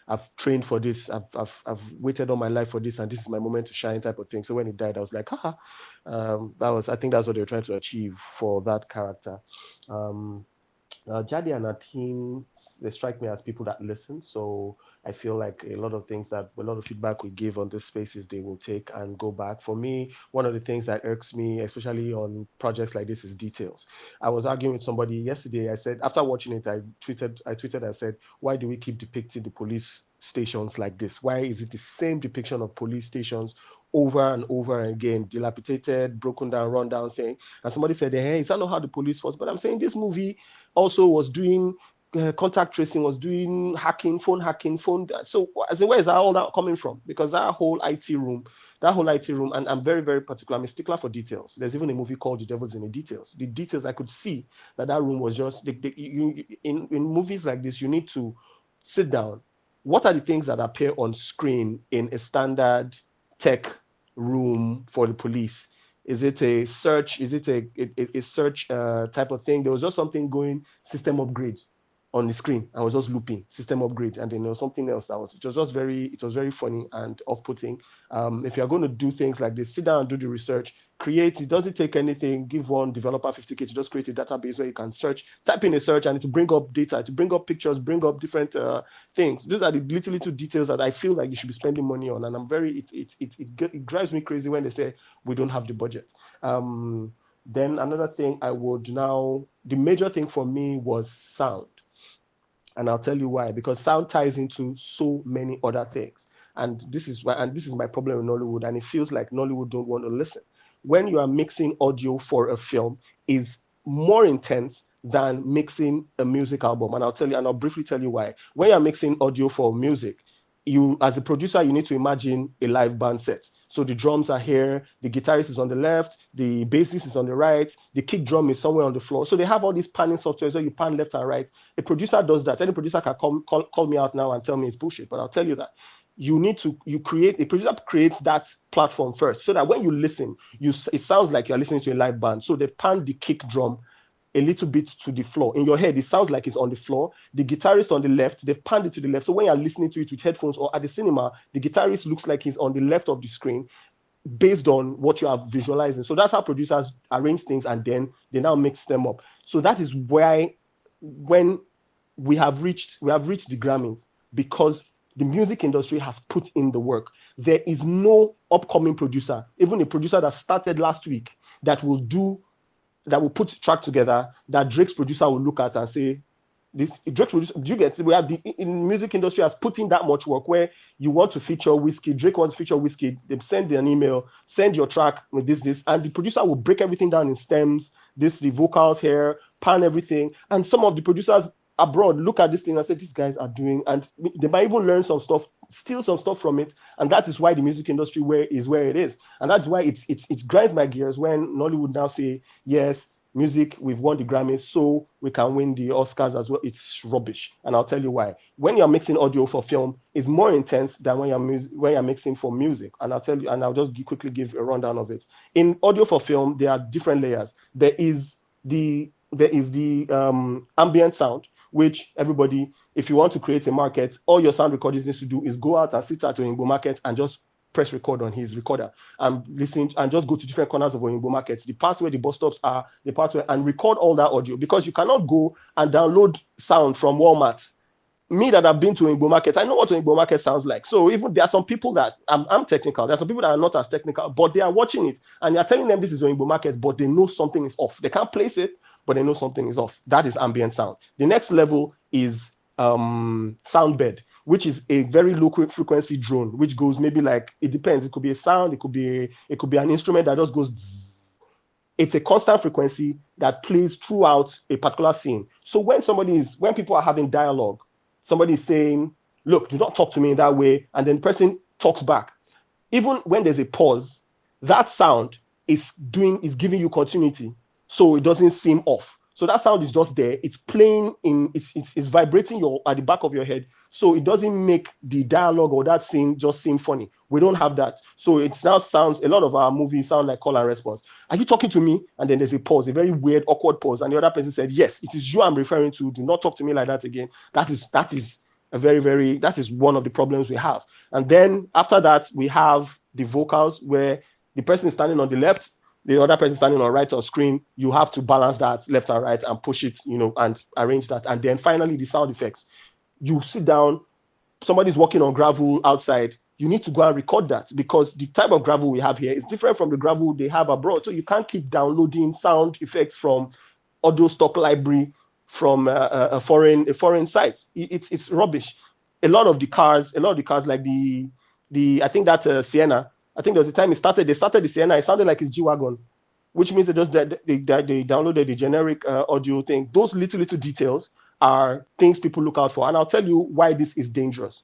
I've trained for this. I've waited all my life for this, and this is my moment to shine, type of thing. So when he died, I was like, haha. I think that's what they were trying to achieve for that character. Jade and her team, they strike me as people that listen. So I feel like a lot of feedback we give on this spaces, they will take and go back. For me, one of the things that irks me, especially on projects like this, is details. I was arguing with somebody yesterday. I said, after watching it, I tweeted, I said, why do we keep depicting the police stations like this? Why is it the same depiction of police stations over and over again, dilapidated, broken down, run down thing? And somebody said, hey, is that not how the police was? But I'm saying this movie also was doing contact tracing, was doing hacking, phone. So as in, where is that all that coming from? Because that whole IT room, and I'm very, very particular. I'm a stickler for details. There's even a movie called The Devil's in the Details. The details, I could see that room was just, in movies like this, you need to sit down. What are the things that appear on screen in a standard tech room for the police? Is it a search? Is it a search type of thing? There was just something going, system upgrade on the screen. I was just looping system upgrade, and then there was something else it was very funny and off-putting. If you're going to do things like this, sit down and do the research, create. It doesn't take anything. Give one developer 50K to just create a database where you can search, type in a search, and to bring up data, to bring up pictures, bring up different things. These are the little details that I feel like you should be spending money on, and I'm very it drives me crazy when they say we don't have the budget. Then another thing the major thing for me was sound. And I'll tell you why. Because sound ties into so many other things. And this is my problem with Nollywood. And it feels like Nollywood don't want to listen. When you are mixing audio for a film, is more intense than mixing a music album. And I'll briefly tell you why. When you're mixing audio for music, you, as a producer, you need to imagine a live band set. So the drums are here, the guitarist is on the left, the bassist is on the right, the kick drum is somewhere on the floor. So they have all these panning software, so you pan left and right. A producer does that. Any producer can call me out now and tell me it's bullshit, but I'll tell you that a producer creates that platform first, so that when you listen, it sounds like you're listening to a live band. So they pan the kick drum a little bit to the floor. In your head, it sounds like it's on the floor. The guitarist on the left, they've panned it to the left. So when you're listening to it with headphones or at the cinema, the guitarist looks like he's on the left of the screen based on what you are visualizing. So that's how producers arrange things, and then they now mix them up. So that is why when we have reached the Grammys, because the music industry has put in the work. There is no upcoming producer, even a producer that started last week, that will put track together that Drake's producer will look at and say, this Drake's producer, do you get it? We have in music industry has put in that much work where you want to feature Whiskey, Drake wants to feature Whiskey, they send an email, send your track with this, and the producer will break everything down in stems, the vocals here, pan everything. And some of the producers abroad look at this thing and say, these guys are doing, and they might even learn some stuff, steal some stuff from it. And that is why the music industry is where it is. And that's why it grinds my gears when Nollywood now say, yes, music, we've won the Grammys, so we can win the Oscars as well. It's rubbish. And I'll tell you why. When you're mixing audio for film, it's more intense than when you're mixing for music. And I'll tell you, and I'll just quickly give a rundown of it. In audio for film, there are different layers. There is the ambient sound, which everybody, if you want to create a market, all your sound recordings needs to do is go out and sit at Oyinbo market and just press record on his recorder and listen, and just go to different corners of Oyinbo markets, the parts where the bus stops are, the parts where, and record all that audio, because you cannot go and download sound from Walmart. Me that have been to Oyinbo market, I know what Oyinbo market sounds like. So even there are some people that I'm technical. There are some people that are not as technical, but they are watching it and you're telling them this is Oyinbo market, but they know something is off. They can't place it, but they know something is off. That is ambient sound. The next level is sound bed, which is a very low frequency drone, which goes maybe like, it depends. It could be a sound, it could be an instrument that just goes bzzz. It's a constant frequency that plays throughout a particular scene. So when people are having dialogue, somebody is saying, look, do not talk to me in that way, and then the person talks back. Even when there's a pause, that sound is giving you continuity, so it doesn't seem off. So that sound is just there. It's playing it's vibrating at the back of your head. So it doesn't make the dialogue or that scene just seem funny. We don't have that. So it now sounds, a lot of our movies sound like call and response. Are you talking to me? And then there's a pause, a very weird, awkward pause. And the other person said, yes, it is you I'm referring to. Do not talk to me like that again. That is that is one of the problems we have. And then after that, we have the vocals where the person is standing on the left, the other person standing on right on screen. You have to balance that left and right and push it, and arrange that. And then finally, the sound effects. You sit down, somebody's walking on gravel outside. You need to go and record that, because the type of gravel we have here is different from the gravel they have abroad. So you can't keep downloading sound effects from audio stock library from a foreign site. It's rubbish. A lot of the cars like the I think that Sienna. I think there was a time they started the Sienna. It sounded like it's G-Wagon, which means they downloaded the generic audio thing. Those little details are things people look out for. And I'll tell you why this is dangerous.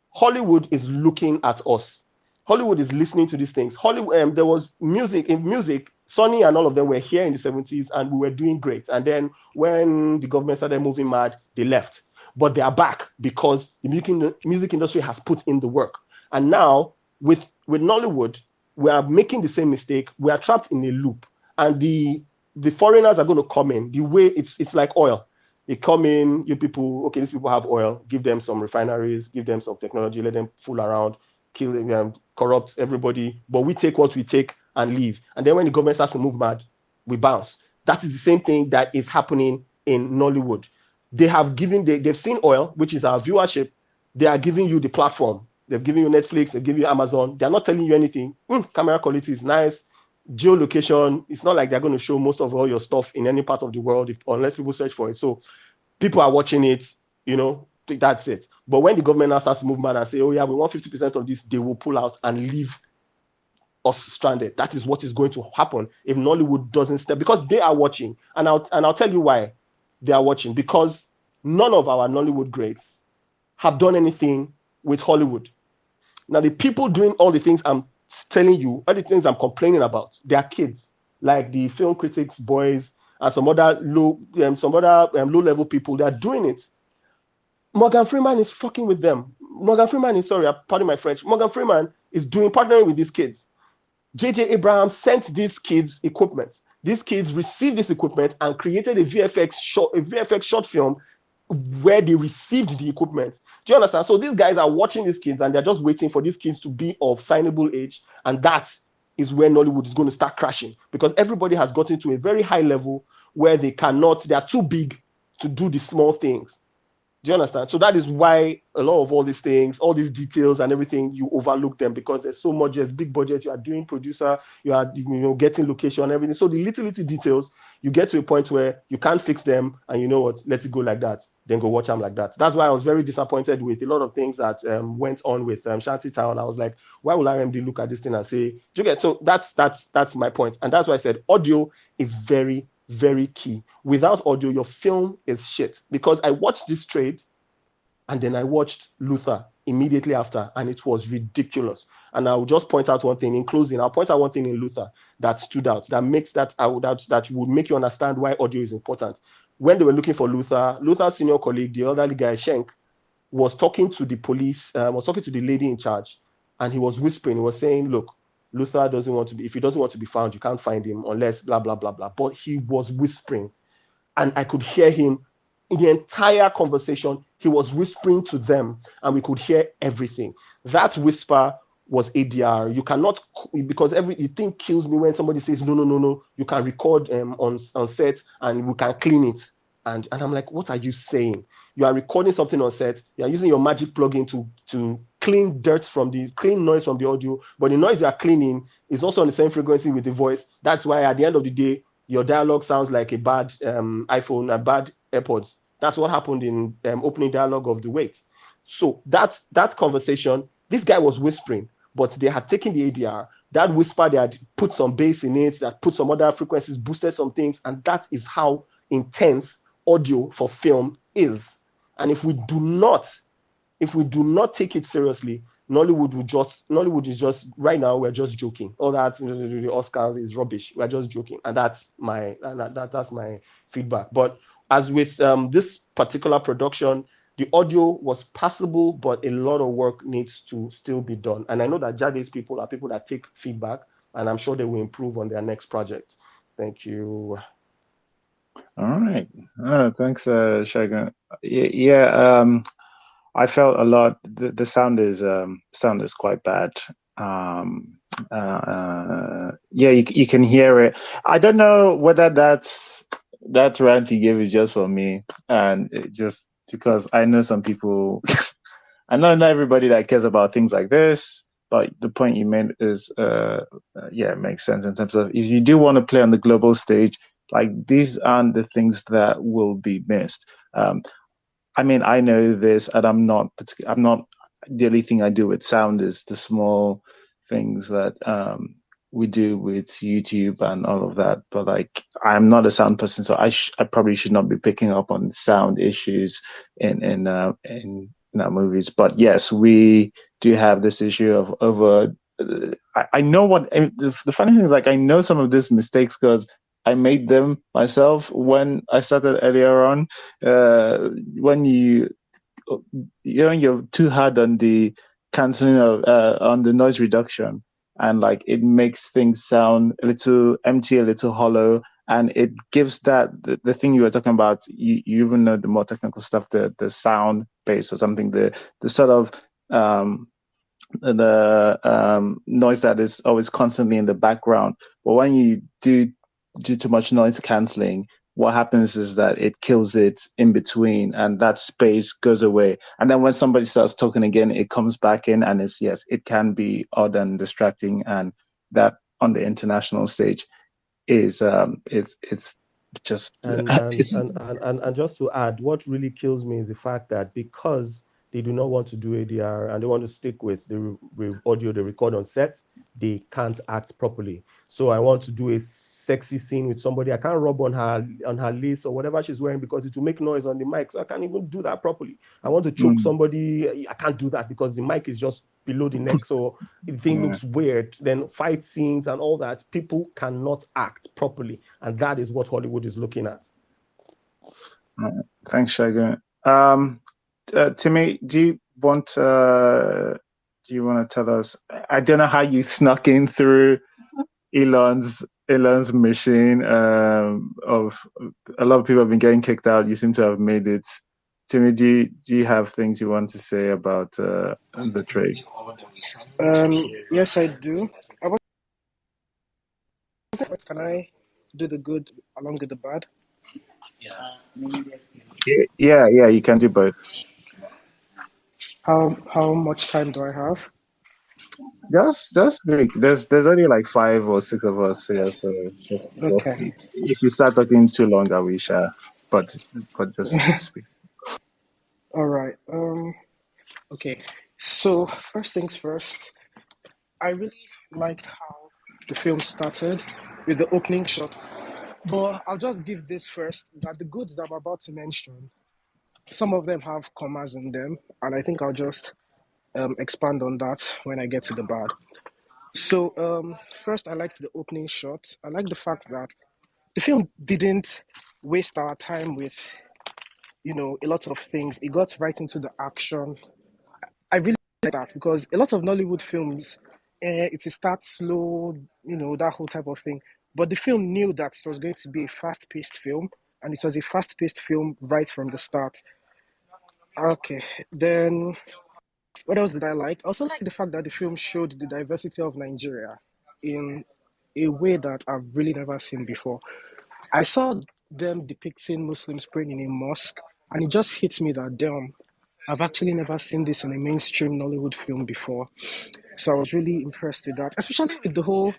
Hollywood is looking at us. Hollywood is listening to these things. Hollywood, there was music. Sonny and all of them were here in the 70s and we were doing great. And then when the government started moving mad, they left. But they are back because the music industry has put in the work. And now with Nollywood, we are making the same mistake. We are trapped in a loop. And the foreigners are going to come in. The way it's like oil. They come in, you people, okay, these people have oil, give them some refineries, give them some technology, let them fool around, kill them, corrupt everybody. But we take what we take and leave. And then when the government starts to move mad, we bounce. That is the same thing that is happening in Nollywood. They've seen oil, which is our viewership. They are giving you the platform. They've given you Netflix, they've given you Amazon. They're not telling you anything. Camera quality is nice. Geolocation, it's not like they're going to show most of all your stuff in any part of the world unless people search for it. So people are watching it, that's it. But when the government now starts to move mad and say, oh yeah, we want 50% of this, they will pull out and leave us stranded. That is what is going to happen if Nollywood doesn't step, because they are watching. And I'll tell you why they are watching. Because none of our Nollywood greats have done anything with Hollywood. Now, the people doing all the things I'm telling you, all the things I'm complaining about, they are kids, like the film critics boys and some other low-level people. They are doing it. Morgan Freeman is fucking with them. Pardon my French. Morgan Freeman is partnering with these kids. J.J. Abrams sent these kids equipment. These kids received this equipment and created a VFX short film where they received the equipment. Do you understand? So these guys are watching these kids and they're just waiting for these kids to be of signable age. And that is where Nollywood is going to start crashing, because everybody has gotten to a very high level where they are too big to do the small things. Do you understand? So that is why a lot of all these things, all these details and everything, you overlook them, because there's so much, there's big budget, you are doing producer, you are getting location and everything. So the little details, you get to a point where you can't fix them, and you know what, let it go like that, then go watch them like that. That's why I was very disappointed with a lot of things that went on with Shantytown. I was like, why will RMD look at this thing and say, do you get? So that's my point. And that's why I said audio is very, very key. Without audio, your film is shit. Because I watched this trade and then I watched Luther immediately after, and it was ridiculous. And I'll just point out one thing in closing. I'll point out one thing in Luther that stood out, that makes that would make you understand why audio is important. When they were looking for Luther's senior colleague, the elderly guy, Schenk, was talking to the police, was talking to the lady in charge, and he was whispering, he was saying, look, Luther if he doesn't want to be found, you can't find him unless blah, blah, blah, blah. But he was whispering, and I could hear him in the entire conversation. He was whispering to them, and we could hear everything. That whisper was ADR. You cannot, because the thing kills me when somebody says, no, you can record on set and we can clean it. And I'm like, what are you saying? You are recording something on set. You are using your magic plugin to clean noise from the audio, but the noise you are cleaning is also on the same frequency with the voice. That's why at the end of the day, your dialogue sounds like a bad iPhone, a bad AirPods. That's what happened in opening dialogue of The Wait. So that conversation, this guy was whispering, but they had taken the ADR. That whisper, they had put some bass in it, that put some other frequencies, boosted some things, and that is how intense audio for film is. And if we do not take it seriously, Nollywood is just right now we're just joking. All that the Oscars is rubbish. We're just joking, and that's my feedback. But as with this particular production, the audio was passable, but a lot of work needs to still be done. And I know that Jade's people are people that take feedback, and I'm sure they will improve on their next project. Thank you. All right. Thanks, Shagun. Yeah, I felt a lot. The sound is quite bad. Yeah, you can hear it. I don't know whether that rant you gave is just for me, and just because I know some people. I know not everybody that cares about things like this, but the point you made is, yeah, it makes sense in terms of if you do want to play on the global stage, like these aren't the things that will be missed. I mean, I know this, and I'm not. The only thing I do with sound is the small things that we do with YouTube and all of that. But like, I'm not a sound person, so I probably should not be picking up on sound issues in our movies. But yes, we do have this issue of over. I know what I mean, the funny thing is, like, I know some of these mistakes because I made them myself when I started earlier on. When you're too hard on the canceling of on the noise reduction, and like it makes things sound a little empty, a little hollow, and it gives that the thing you were talking about. You even know the more technical stuff, the sound base or something, the sort of noise that is always constantly in the background. But when you do too much noise canceling, what happens is that it kills it in between, and that space goes away. And then when somebody starts talking again, it comes back in, and it can be odd and distracting. And that on the international stage is it's just And just to add, what really kills me is the fact that because they do not want to do ADR and they want to stick with the audio they record on set, they can't act properly. So I want to do a sexy scene with somebody. I can't rub on her lace or whatever she's wearing because it will make noise on the mic. So I can't even do that properly. I want to choke somebody. I can't do that because the mic is just below the neck. So the thing looks weird. Then fight scenes and all that, people cannot act properly. And that is what Hollywood is looking at. Thanks, Shagun. Timmy, do you want to tell us? I don't know how you snuck in through Elon's machine. Of a lot of people have been getting kicked out. You seem to have made it. Timmy, do you have things you want to say about the trade? Yes, I do. Can I do the good along with the bad? Yeah, you can do both. How much time do I have? Just like there's only like 5 or 6 of us here, so just Okay. if you start talking too long, I will share. But just speak. All right. Okay. So first things first, I really liked how the film started with the opening shot. But I'll just give this first that the goods that I'm about to mention, some of them have commas in them, and I think I'll just expand on that when I get to the bad. So first, I liked the opening shot. I like the fact that the film didn't waste our time with a lot of things. It got right into the action. I really like that because a lot of Nollywood films, it starts slow, that whole type of thing. But the film knew that it was going to be a fast-paced film, and it was a fast-paced film right from the start. Okay, then what else did I like? I also like the fact that the film showed the diversity of Nigeria in a way that I've really never seen before. I saw them depicting Muslims praying in a mosque, and it just hits me that, damn, I've actually never seen this in a mainstream Nollywood film before. So I was really impressed with that, especially with the whole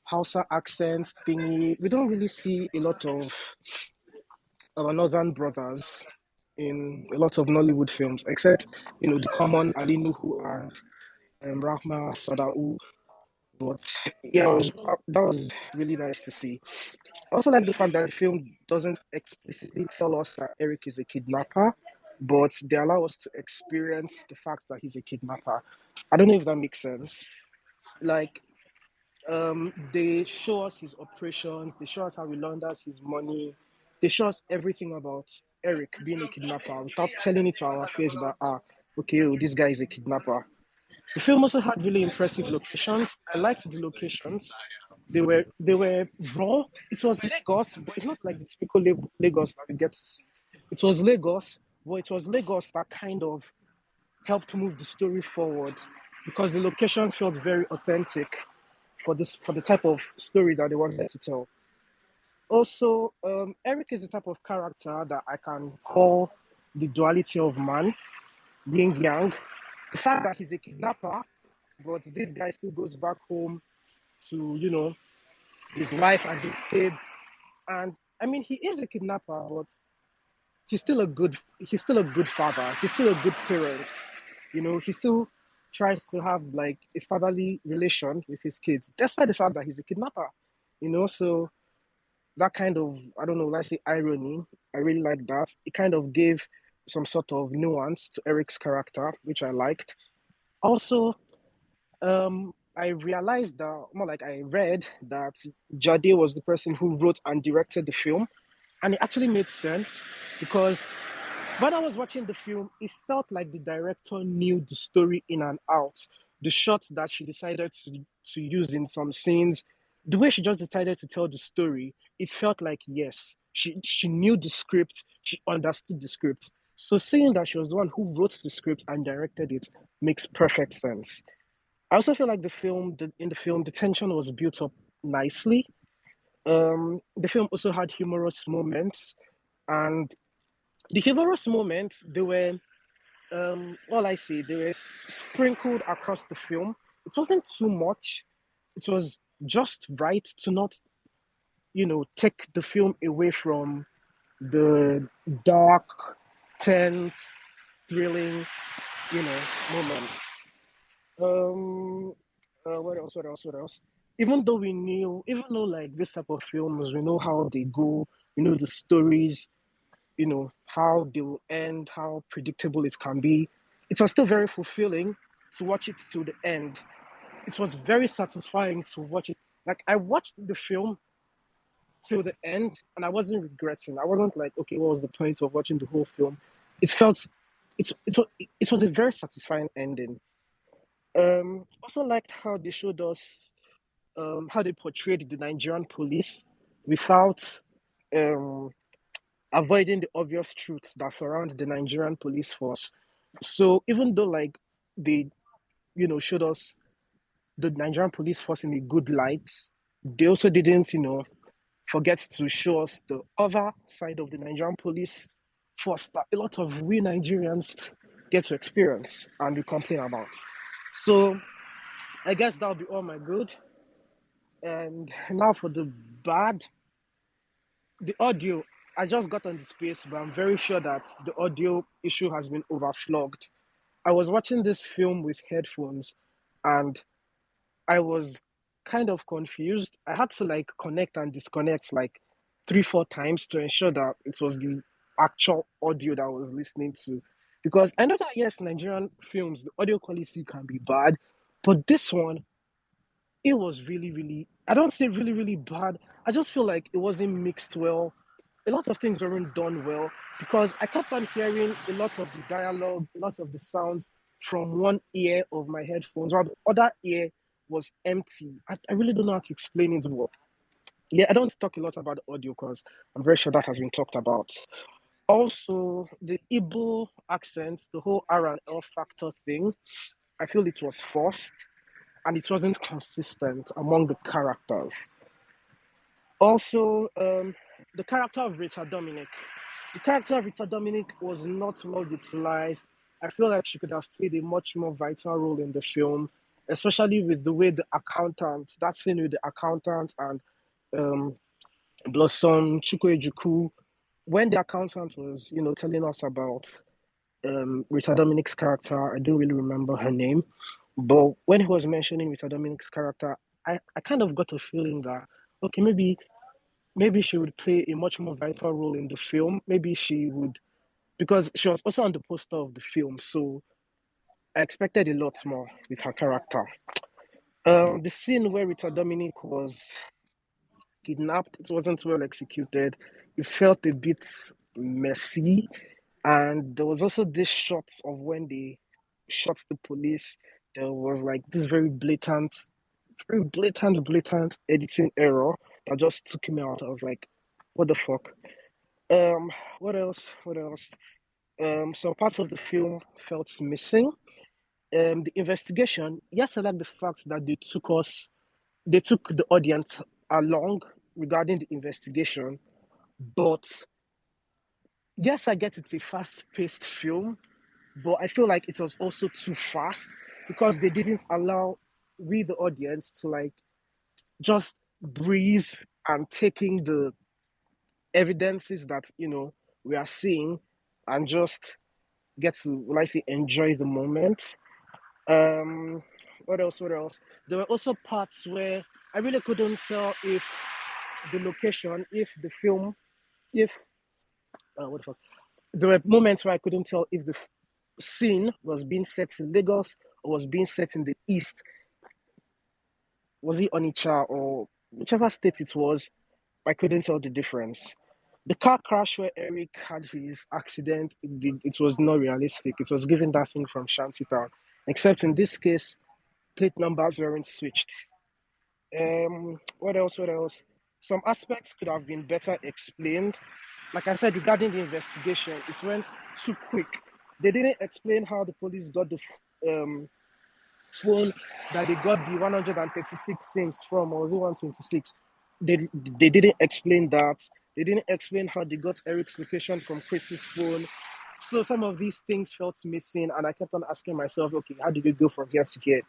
Hausa accent thingy. We don't really see a lot of our northern brothers in a lot of Nollywood films, except, the common Ali Nuhu and Rahma Sadau. But yeah, that was really nice to see. I also like the fact that the film doesn't explicitly tell us that Eric is a kidnapper. but they allow us to experience the fact that he's a kidnapper. I don't know if that makes sense. Like, they show us his operations, they show us how he launders his money, they show us everything about Eric being a kidnapper without telling it to our face that, okay, oh, this guy is a kidnapper. The film also had really impressive locations. I liked the locations. They were raw. It was Lagos, but it's not like the typical Lagos that we get to see. It was Lagos, but it was Lagos that kind of helped move the story forward because the locations felt very authentic for the type of story that they wanted to tell. Also, Eric is the type of character that I can call the duality of man, yin yang. The fact that he's a kidnapper, but this guy still goes back home to, his wife and his kids. And I mean, he is a kidnapper, but he's still a good father. He's still a good parent. He still tries to have like a fatherly relation with his kids, despite the fact that he's a kidnapper. So that kind of, I don't know, let's say irony. I really like that. It kind of gave some sort of nuance to Eric's character, which I liked. Also, I realized that, more like I read that Jade was the person who wrote and directed the film, and it actually made sense because when I was watching the film, it felt like the director knew the story in and out. The shots that she decided to use in some scenes, the way she just decided to tell the story, it felt like, yes, she knew the script, she understood the script. So seeing that she was the one who wrote the script and directed it makes perfect sense. I also feel like in the film, the tension was built up nicely. The film also had humorous moments, and the humorous moments, they were, all I say, they were sprinkled across the film. It wasn't too much. It was just right to not, take the film away from the dark, tense, thrilling, moments. Um, what else? What else? What else? Even though like this type of films, we know how they go, we know the stories, how they will end, how predictable it can be. It was still very fulfilling to watch it to the end. It was very satisfying to watch it. Like I watched the film till the end, and I wasn't regretting. I wasn't like, okay, what was the point of watching the whole film? It felt, it was a very satisfying ending. Also liked how they showed us how they portrayed the Nigerian police without um, avoiding the obvious truths that surround the Nigerian police force. So even though like they, showed us the Nigerian police force in a good light, they also didn't, forget to show us the other side of the Nigerian police force that a lot of we Nigerians get to experience and we complain about. So I guess that'll be all my good. And now for the bad, the audio. I just got on the space, but I'm very sure that the audio issue has been overflogged. I was watching this film with headphones and I was kind of confused. I had to like connect and disconnect like 3, 4 times to ensure that it was the actual audio that I was listening to. Because I know that, yes, Nigerian films, the audio quality can be bad, but this one, it was really, really, I don't say really, really bad. I just feel like it wasn't mixed well. A lot of things weren't done well because I kept on hearing a lot of the dialogue, a lot of the sounds from one ear of my headphones, while the other ear was empty. I really don't know how to explain it, but yeah, I don't talk a lot about the audio because I'm very sure that has been talked about. Also, the Igbo accent, the whole R and L factor thing, I feel it was forced and it wasn't consistent among the characters. Also, the character of Rita Dominic. The character of Rita Dominic was not well utilized. I feel like she could have played a much more vital role in the film, especially with the way the accountant, that scene with the accountant and um, Blossom Chukwejuku, when the accountant was, telling us about Rita Dominic's character, I don't really remember her name, but when he was mentioning Rita Dominic's character, I kind of got a feeling that, okay, maybe she would play a much more vital role in the film. Maybe she would because she was also on the poster of the film, so I expected a lot more with her character. The scene where Rita Dominic was kidnapped, it wasn't well executed. It felt a bit messy, and there was also this shot of when they shot the police. There was like this very blatant editing error that just took me out. I was like, what the fuck? What else? Some parts of the film felt missing. The investigation, yes, I like the fact that they took the audience along regarding the investigation, but yes, I get it's a fast-paced film, but I feel like it was also too fast because they didn't allow we, the audience, to like just breathe and taking the evidences that we are seeing and just get to, will I say, enjoy the moment. What else? What else? There were also parts where I really couldn't tell if the location, if the film, if what the fuck. There were moments where I couldn't tell if the scene was being set in Lagos or was being set in the East. Was it Onitsha or whichever state it was? I couldn't tell the difference. The car crash where Eric had his accident, it was not realistic. It was given that thing from Shantytown, except in this case, plate numbers weren't switched. What else? What else? Some aspects could have been better explained. Like I said, regarding the investigation, it went too quick. They didn't explain how the police got the phone that they got the 136 SIMs from, or was it 126? They didn't explain that. They didn't explain how they got Eric's location from Chris's phone. So some of these things felt missing, and I kept on asking myself, okay, how did we go from here to here?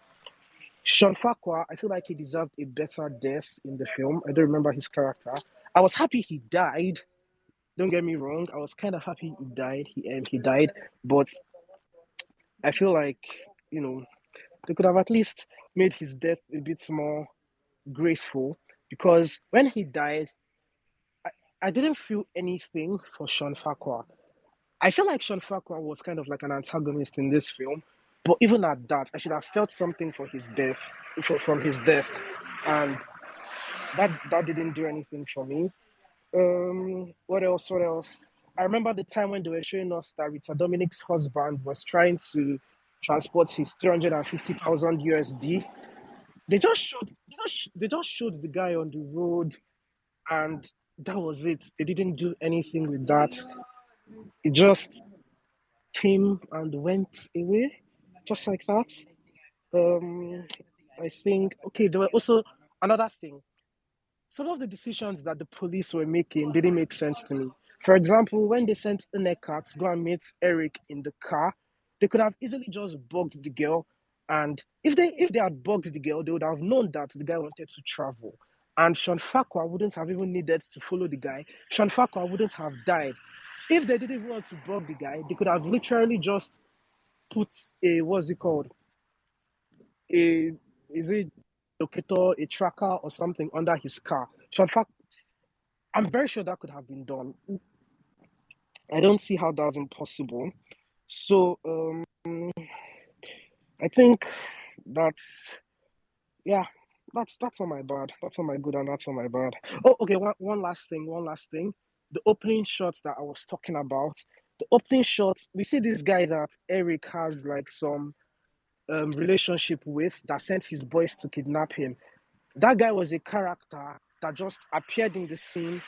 Sean Farquhar, I feel like he deserved a better death in the film. I don't remember his character. I was happy he died. Don't get me wrong. I was kind of happy he died. He died, but I feel like they could have at least made his death a bit more graceful, because when he died, I didn't feel anything for Sean Farquhar. I feel like Sean Farquhar was kind of like an antagonist in this film, but even at that, I should have felt something for his death, from his death, and that didn't do anything for me. What else? What else? I remember the time when they were showing us that Rita Dominic's husband was trying to transport his 350,000 USD. They just showed the guy on the road, and that was it. They didn't do anything with that. It just came and went away, just like that. I think, okay, there were also another thing. Some of the decisions that the police were making didn't make sense to me. For example, when they sent Nneka to go and meet Eric in the car, they could have easily just bugged the girl. And if they had bugged the girl, they would have known that the guy wanted to travel. And Sean Farquhar wouldn't have even needed to follow the guy. Sean Farquhar wouldn't have died. If they didn't want to bug the guy, they could have literally just put a, what's it called? Is it locator, a tracker or something under his car? So in fact, I'm very sure that could have been done. I don't see how that's impossible. So I think that's that's on my bad. That's on my good and that's on my bad. Oh, okay. One last thing. The opening shots that I was talking about. The opening shots, we see this guy that Eric has like some relationship with, that sent his boys to kidnap him. That guy was a character that just appeared in the scene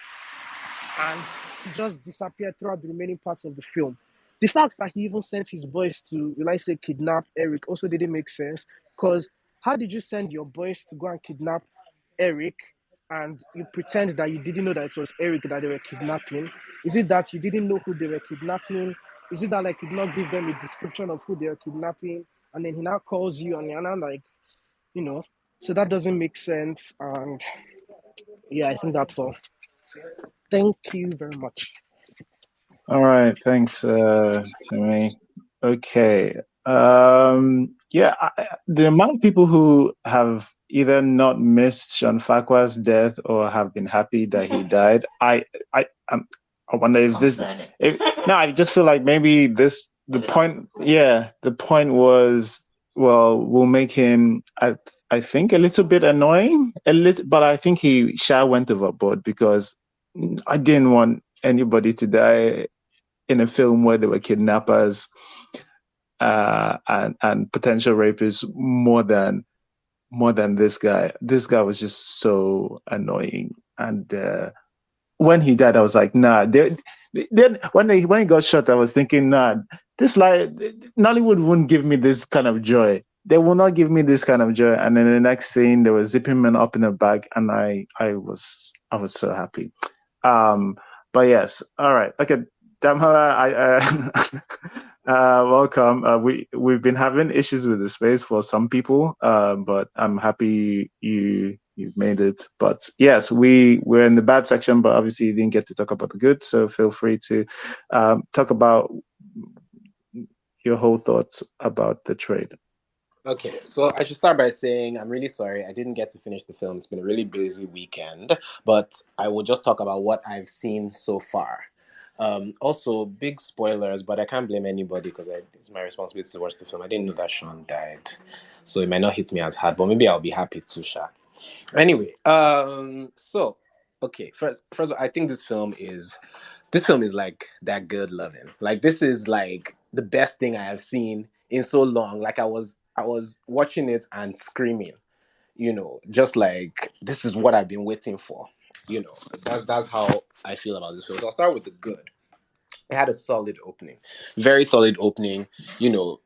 and he just disappeared throughout the remaining parts of the film. The fact that he even sent his boys to, will I say, kidnap Eric also didn't make sense, because how did you send your boys to go and kidnap Eric and you pretend that you didn't know that it was Eric that they were kidnapping? Is it that you didn't know who they were kidnapping? Is it that like you did not give them a description of who they were kidnapping, and then he now calls you and you're not like, so that doesn't make sense. And yeah, I think that's all. Thank you very much. All right, thanks, Timmy. Okay. The amount of people who have either not missed Sean Farquhar's death or have been happy that he died, I wonder if no, I just feel like maybe the point was, well, we'll make him, I think, a little bit annoying, but I think he went overboard, because I didn't want anybody to die in a film where there were kidnappers and potential rapists more than this guy. This guy was just so annoying, and when he died, I was like, nah. Then when he got shot, I was thinking, nah, Nollywood wouldn't give me this kind of joy. They will not give me this kind of joy. And then the next scene, they were zipping men up in a bag, and I was so happy. But yes, all right. Okay, Damhala, welcome. We've been having issues with the space for some people, but I'm happy you've made it. But yes, we're in the bad section, but obviously you didn't get to talk about the good. So feel free to talk about your whole thoughts about the trade. Okay, so I should start by saying I'm really sorry I didn't get to finish the film. It's been a really busy weekend, but I will just talk about what I've seen so far. Also, big spoilers, but I can't blame anybody because it's my responsibility to watch the film. I didn't know that Sean died, so it might not hit me as hard, but maybe I'll be happy to, Sha. Anyway, so okay, first of all, I think this film is like that good loving. Like, this is like the best thing I have seen in so long. Like, I was watching it and screaming, just like, this is what I've been waiting for. That's how I feel about this film. So I'll start with the good. It had a solid opening, very solid opening. The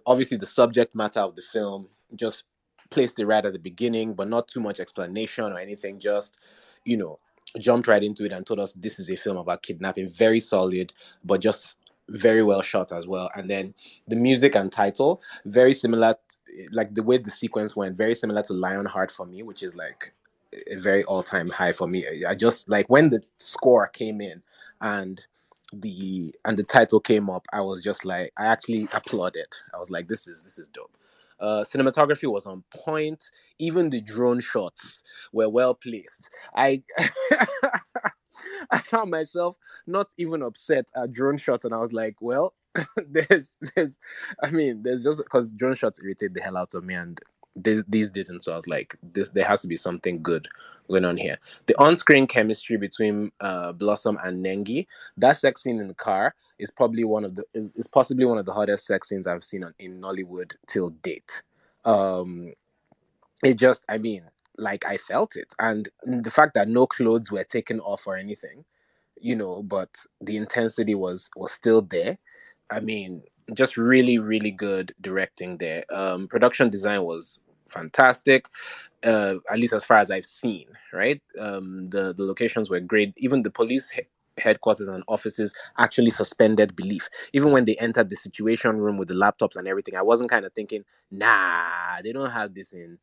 obviously the subject matter of the film just placed it right at the beginning, but not too much explanation or anything. Just you know jumped right into it and told us this is a film about kidnapping. Very solid, but just very well shot as well. And then the music and title, very similar, like the way the sequence went, very similar to Lionheart for me, which is like a very all-time high for me. I just like when the score came in and the title came up, I was just like, I actually applauded. I was like, this is dope. Cinematography was on point. Even the drone shots were well placed. I I found myself not even upset at drone shots, and I was like, well, there's there's just, because drone shots irritate the hell out of me, and these didn't. So I was like, there has to be something good going on here. The on-screen chemistry between Blossom and Nengi, that sex scene in the car is probably is possibly one of the hottest sex scenes I've seen in Nollywood till date. It just, like, I felt it, and the fact that no clothes were taken off or anything, but the intensity was still there. Just really, really good directing there. Production design was fantastic, at least as far as I've seen, right? The locations were great. Even the police headquarters and offices actually suspended belief. Even when they entered the situation room with the laptops and everything, I wasn't kind of thinking, nah, they don't have this in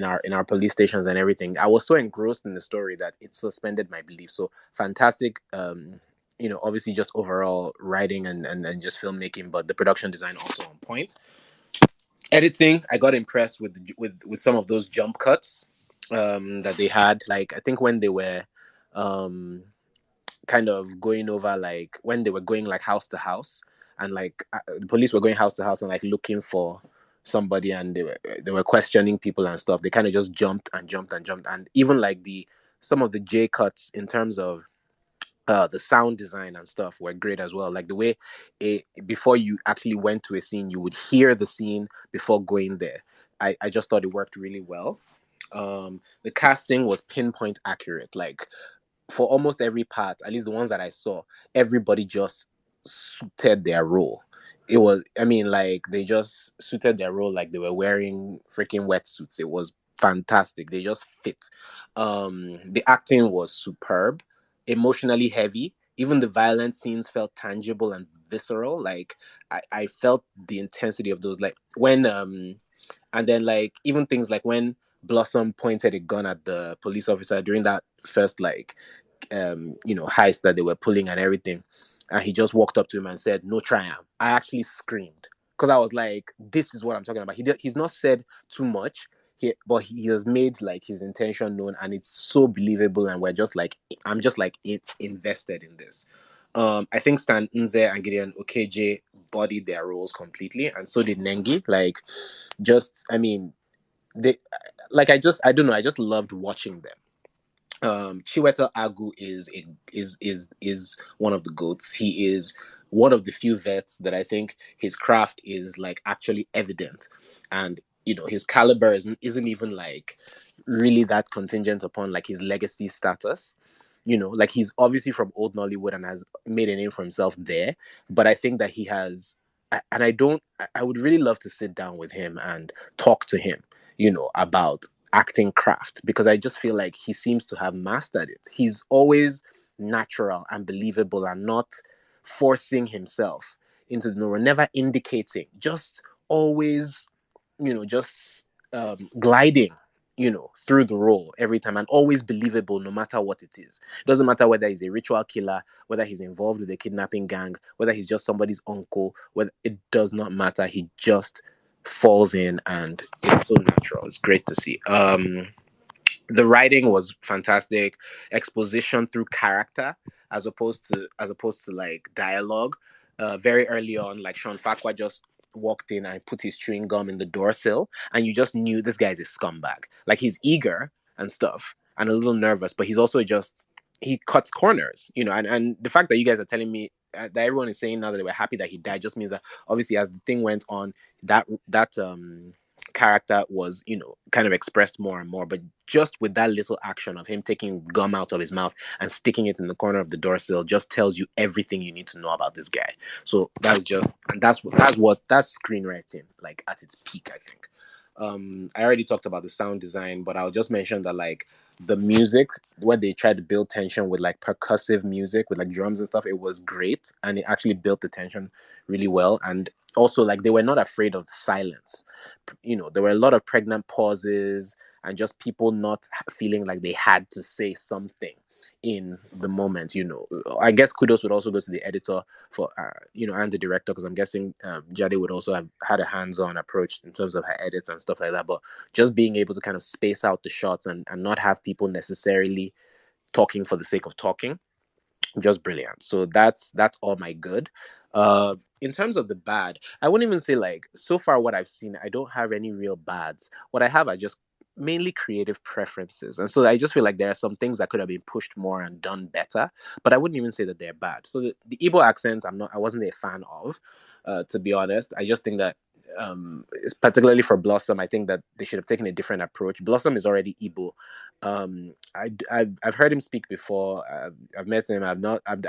our police stations and everything. I was so engrossed in the story that it suspended my belief. So fantastic. Obviously just overall writing and just filmmaking, but the production design also on point. Editing, I got impressed with some of those jump cuts that they had. Like, I think when they were kind of going over, like when they were going like house to house, and like the police were going house to house and like looking for somebody, and they were questioning people and stuff. They kind of just jumped and jumped and jumped, and even like some of the J cuts in terms of the sound design and stuff were great as well. Like the way before you actually went to a scene, you would hear the scene before going there. I just thought it worked really well. The casting was pinpoint accurate. Like, for almost every part, at least the ones that I saw, everybody just suited their role. It was, like, they just suited their role, like they were wearing freaking wetsuits. It was fantastic. They just fit. The acting was superb, emotionally heavy. Even the violent scenes felt tangible and visceral. Like, I felt the intensity of those. Like when and then like even things like when Blossom pointed a gun at the police officer during that first heist that they were pulling and everything, and he just walked up to him and said, "No triumph." I actually screamed because I was like, "This is what I'm talking about." He's not said too much. but he has made like his intention known, and it's so believable, and I'm just like invested in this. I think Stan Nze and Gideon Okeje bodied their roles completely, and so did Nengi. Like, just I mean, they like I don't know, I just loved watching them. Chiwetel Agu is one of the goats. He is one of the few vets that I think his craft is like actually evident, and his caliber isn't even like really that contingent upon like his legacy status. Like he's obviously from old Nollywood and has made a name for himself there, but I think that he has, and I would really love to sit down with him and talk to him, about acting craft, because I just feel like he seems to have mastered it. He's always natural and believable and not forcing himself into the role, never indicating, just always, just gliding, through the role every time, and always believable no matter what it is. It doesn't matter whether he's a ritual killer, whether he's involved with a kidnapping gang, whether he's just somebody's uncle, whether it does not matter. He just falls in, and it's so natural. It's great to see. The writing was fantastic. Exposition through character, as opposed to like dialogue. Very early on, like Sean Fakwa just walked in and put his chewing gum in the door sill, and you just knew this guy's a scumbag. Like, he's eager and stuff and a little nervous, but he's also just, he cuts corners, and the fact that you guys are telling me that everyone is saying now that they were happy that he died just means that obviously as the thing went on, that character was, kind of expressed more and more. But just with that little action of him taking gum out of his mouth and sticking it in the corner of the door sill just tells you everything you need to know about this guy. So that's screenwriting like at its peak, I think. I already talked about the sound design, but I'll just mention that like the music, when they tried to build tension with like percussive music with like drums and stuff, it was great, and it actually built the tension really well. And also, like, they were not afraid of silence. There were a lot of pregnant pauses and just people not feeling like they had to say something in the moment. I guess kudos would also go to the editor for and the director, because I'm guessing Jade would also have had a hands-on approach in terms of her edits and stuff like that. But just being able to kind of space out the shots and not have people necessarily talking for the sake of talking, just brilliant. So that's all my good. In terms of the bad, I wouldn't even say, like, so far what I've seen, I don't have any real bads. What I have are just mainly creative preferences, and so I just feel like there are some things that could have been pushed more and done better, but I wouldn't even say that they're bad. So the Igbo accents, I wasn't a fan of, to be honest. I just think that it's particularly for Blossom, I think that they should have taken a different approach. Blossom is already Igbo. I've heard him speak before. I've met him. I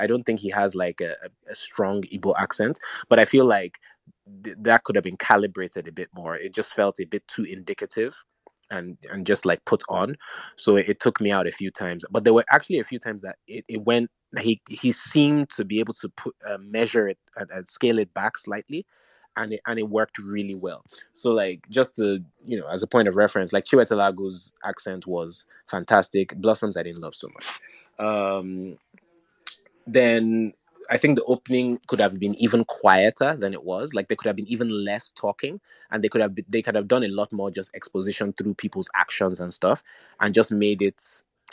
don't think he has like a strong Igbo accent, but I feel like that could have been calibrated a bit more. It just felt a bit too indicative and just like put on. So it took me out a few times. But there were actually a few times that it went. He seemed to be able to measure it and scale it back slightly, and it worked really well. So, like, just to, as a point of reference, like, Chiwetel Agu's accent was fantastic. Blossoms I didn't love so much. Then I think the opening could have been even quieter than it was. Like, there could have been even less talking, and they could have done a lot more just exposition through people's actions and stuff, and just made it.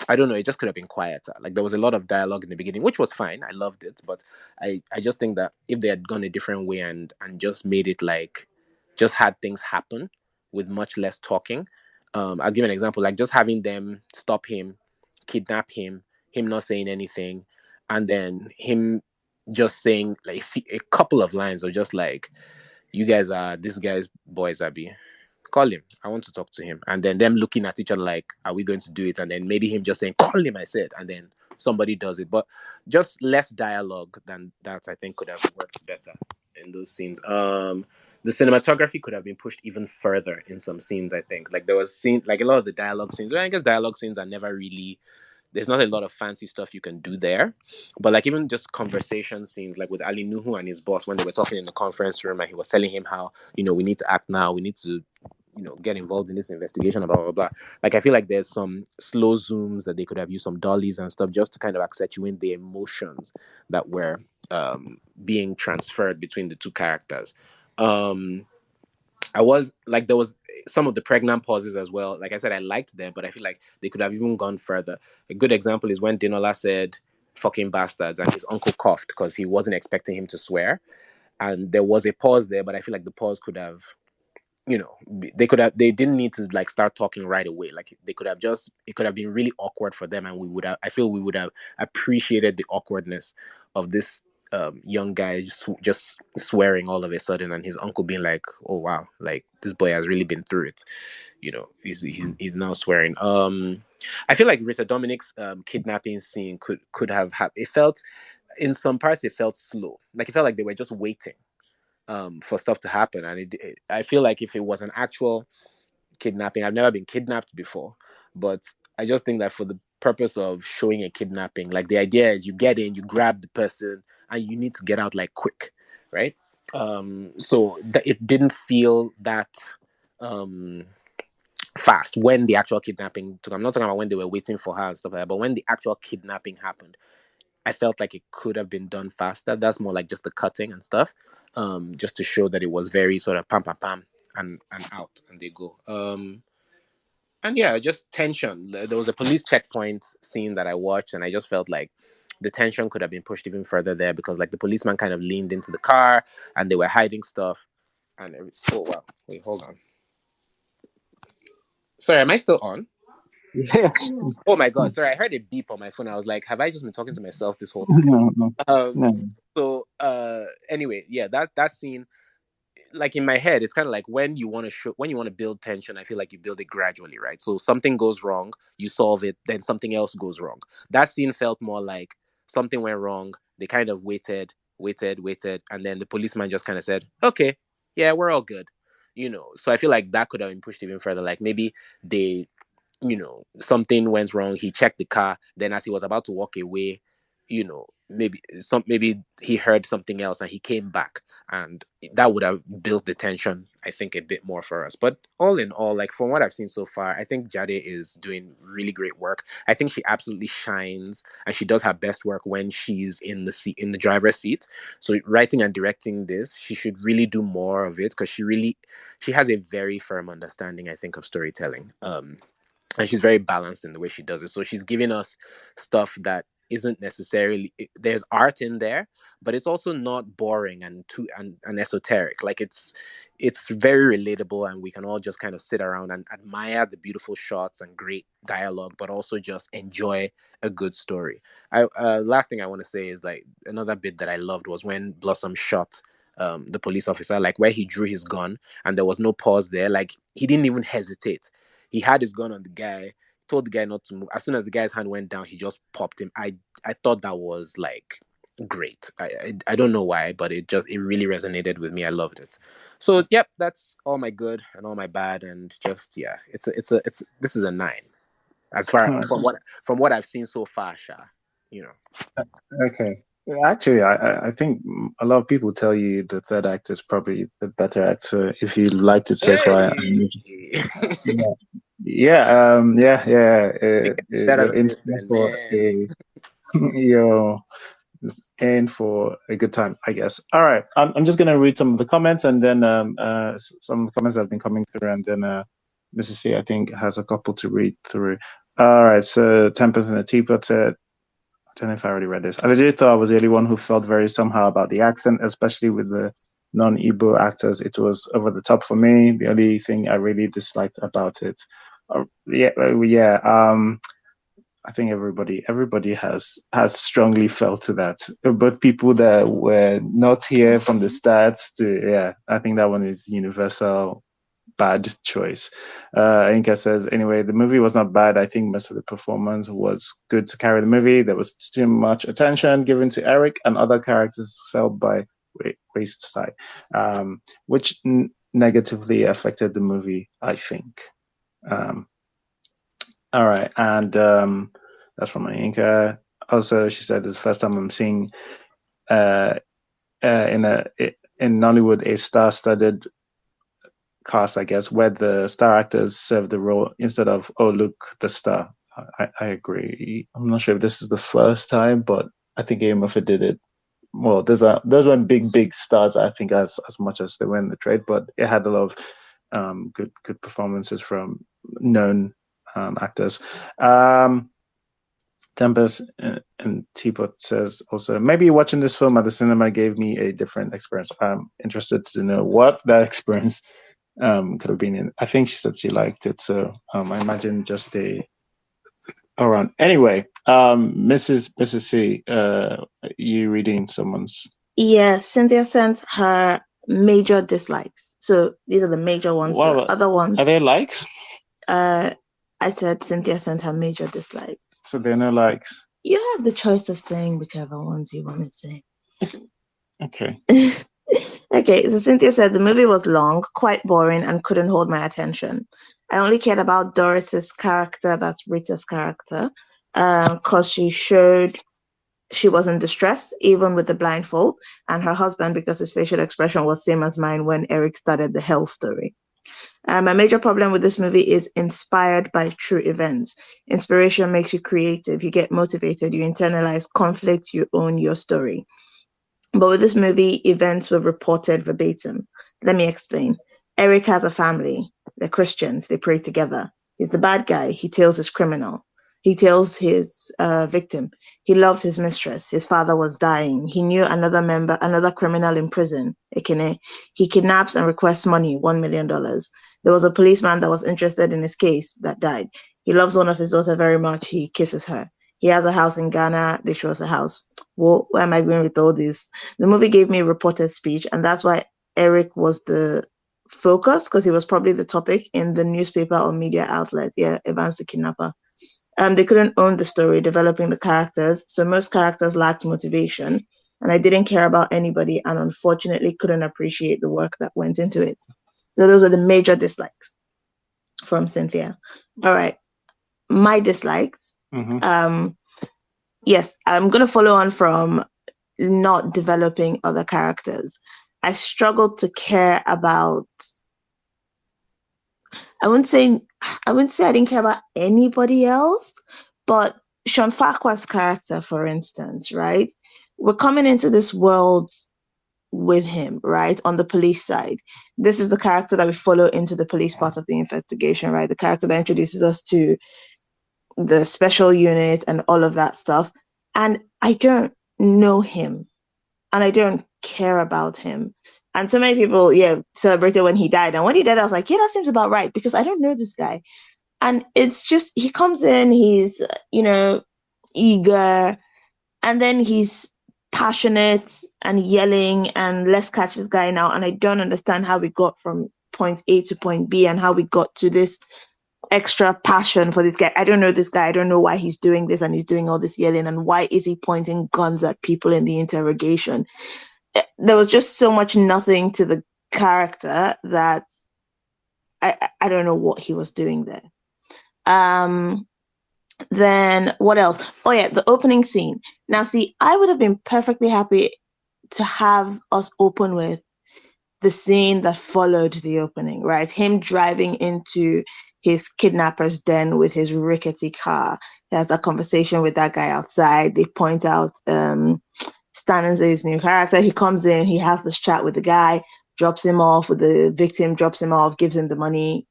I don't know. It just could have been quieter. Like, there was a lot of dialogue in the beginning, which was fine. I loved it, but I just think that if they had gone a different way and just made it like, just had things happen with much less talking. I'll give an example. Like, just having them stop him, kidnap him not saying anything, and then him just saying like a couple of lines of just like, "You guys are this guy's boys, Abby. Call him. I want to talk to him." And then them looking at each other like, "Are we going to do it?" And then maybe him just saying, "Call him," I said, and then somebody does it. But just less dialogue than that, I think, could have worked better in those scenes. The cinematography could have been pushed even further in some scenes, I think. Like, there was scene, like a lot of the dialogue scenes. Well, I guess dialogue scenes are never really, there's not a lot of fancy stuff you can do there. But like, even just conversation scenes, like with Ali Nuhu and his boss, when they were talking in the conference room and he was telling him how, we need to act now, we need to, get involved in this investigation, blah, blah, blah. Like, I feel like there's some slow zooms that they could have used, some dollies and stuff, just to kind of accentuate the emotions that were being transferred between the two characters. I was like, there was some of the pregnant pauses as well. Like I said, I liked them, but I feel like they could have even gone further. A good example is when Dinola said "fucking bastards" and his uncle coughed because he wasn't expecting him to swear, and there was a pause there. But I feel like the pause could have, they didn't need to like start talking right away. Like they could have just, it could have been really awkward for them, and I feel we would have appreciated the awkwardness of this young guy just swearing all of a sudden, and his uncle being like, oh wow, like this boy has really been through it. He's now swearing. I feel like Rita Dominic's kidnapping scene could have it felt, in some parts it felt slow, like it felt like they were just waiting for stuff to happen. And I feel like if it was an actual kidnapping, I've never been kidnapped before, but I just think that for the purpose of showing a kidnapping, like the idea is you get in, you grab the person, and you need to get out like quick, right? So it didn't feel that fast when the actual kidnapping took. I'm not talking about when they were waiting for her and stuff like that, but when the actual kidnapping happened, I felt like it could have been done faster. That's more like just the cutting and stuff, just to show that it was very sort of pam pam pam and out and they go. And yeah, just tension. There was a police checkpoint scene that I watched, and I just felt like the tension could have been pushed even further there, because like the policeman kind of leaned into the car and they were hiding stuff. And oh wow, wait, hold on. Sorry, am I still on? Yeah. Oh my god, sorry, I heard a beep on my phone. I was like, have I just been talking to myself this whole time? No. So anyway, yeah, that scene, like in my head, it's kind of like when you want to build tension, I feel like you build it gradually, right? So something goes wrong, you solve it, then something else goes wrong. That scene felt more like something went wrong, they kind of waited, and then the policeman just kind of said, okay, yeah, we're all good. So I feel like that could have been pushed even further. Like maybe they, something went wrong, he checked the car, then as he was about to walk away, maybe he heard something else and he came back, and that would have built the tension, I think, a bit more for us. But all in all, like from what I've seen so far, I think Jade is doing really great work. I think she absolutely shines, and she does her best work when she's in the driver's seat. So writing and directing this, she should really do more of it, because she has a very firm understanding, I think, of storytelling. And she's very balanced in the way she does it. So she's giving us stuff that isn't necessarily, there's art in there, but it's also not boring and too and esoteric. Like it's very relatable, and we can all just kind of sit around and admire the beautiful shots and great dialogue, but also just enjoy a good story. Last thing I want to say is, like, another bit that I loved was when Blossom shot the police officer, like where he drew his gun and there was no pause there. Like he didn't even hesitate. He had his gun on the guy, told the guy not to move. As soon as the guy's hand went down, he just popped him. I thought that was like great. I don't know why, but it really resonated with me. I loved it. So yep, that's all my good and all my bad, and just yeah, it's this is a 9 as far from what I've seen so far, Sha. Okay. Actually, I think a lot of people tell you the third act is probably the better actor if you liked it so far. Yeah. You're in for you're in for a good time, I guess. All right, I'm just gonna read some of the comments, and then some of the comments that have been coming through, and then Mrs. C, I think, has a couple to read through. All right, so Tempest in a Teapot said, I don't know if I already read this. I legit thought I was the only one who felt very somehow about the accent, especially with the non-Igbo actors. It was over the top for me. The only thing I really disliked about it, I think everybody has strongly felt to that. But people that were not here from the start I think that one is universal bad choice. Inka says, anyway, the movie was not bad. I think most of the performance was good to carry the movie. There was too much attention given to Eric, and other characters felt by wayside, which negatively affected the movie, I think. All right, and that's from Inka. Also, she said this is the first time I'm seeing in Nollywood a star-studded cast, I guess, where the star actors serve the role instead of, oh, look, the star. I agree. I'm not sure if this is the first time, but I think A. Murphy did it. Well, those weren't big stars, I think, as much as they were in the trade, but it had a lot good performances from known actors. Tempest and Teapot says also, maybe watching this film at the cinema gave me a different experience. I'm interested to know what that experience could have been in. I think she said she liked it, so I imagine just a around. Anyway, Mrs. C, you reading someone's? Yes, Cynthia sent her major dislikes. So these are the major ones. What The other ones are they likes? I said Cynthia sent her major dislikes. So they're no likes. You have the choice of saying whichever ones you want to say. Okay. Okay, so Cynthia said the movie was long, quite boring, and couldn't hold my attention. I only cared about Doris's character, that's Rita's character, because she showed she was in distress, even with the blindfold, and her husband, because his facial expression was same as mine when Eric started the hell story. My major problem with this movie is inspired by true events. Inspiration makes you creative, you get motivated, you internalize conflict, you own your story. But with this movie, events were reported verbatim. Let me explain. Eric has a family. They're Christians. They pray together. He's the bad guy. He tails his criminal. He tails his victim. He loved his mistress. His father was dying. He knew another criminal in prison. He kidnaps and requests money, $1 million. There was a policeman that was interested in his case that died. He loves one of his daughters very much. He kisses her. He has a house in Ghana. They show us a house. Well, where am I going with all this? The movie gave me a reported speech, and that's why Eric was the focus, because he was probably the topic in the newspaper or media outlet. Yeah, Evans the kidnapper. They couldn't own the story, developing the characters, so most characters lacked motivation, and I didn't care about anybody, and unfortunately couldn't appreciate the work that went into it. So those are the major dislikes from Cynthia. All right, my dislikes. Mm-hmm. Yes, I'm going to follow on from not developing other characters. I struggled to care about. I wouldn't say I didn't care about anybody else, but Sean Farquhar's character, for instance, right? We're coming into this world with him, right? On the police side. This is the character that we follow into the police part of the investigation, right? The character that introduces us to the special unit and all of that stuff. And I don't know him and I don't care about him. And so many people, celebrated when he died. And when he died, I was like, yeah, that seems about right, because I don't know this guy. And it's just, he comes in, he's, eager, and then he's passionate and yelling, and let's catch this guy now. And I don't understand how we got from point A to point B and how we got to this extra passion for this guy. I don't know this guy. I don't know why he's doing this and he's doing all this yelling, and why is he pointing guns at people in the interrogation. There was just so much nothing to the character that I don't know what he was doing there. Then what else? Oh yeah, the opening scene. Now see, I would have been perfectly happy to have us open with the scene that followed the opening, right? Him driving into his kidnapper's den with his rickety car. He has a conversation with that guy outside. They point out Stanley's new character. He comes in, he has this chat with the guy, drops him off with the victim, drops him off, gives him the money,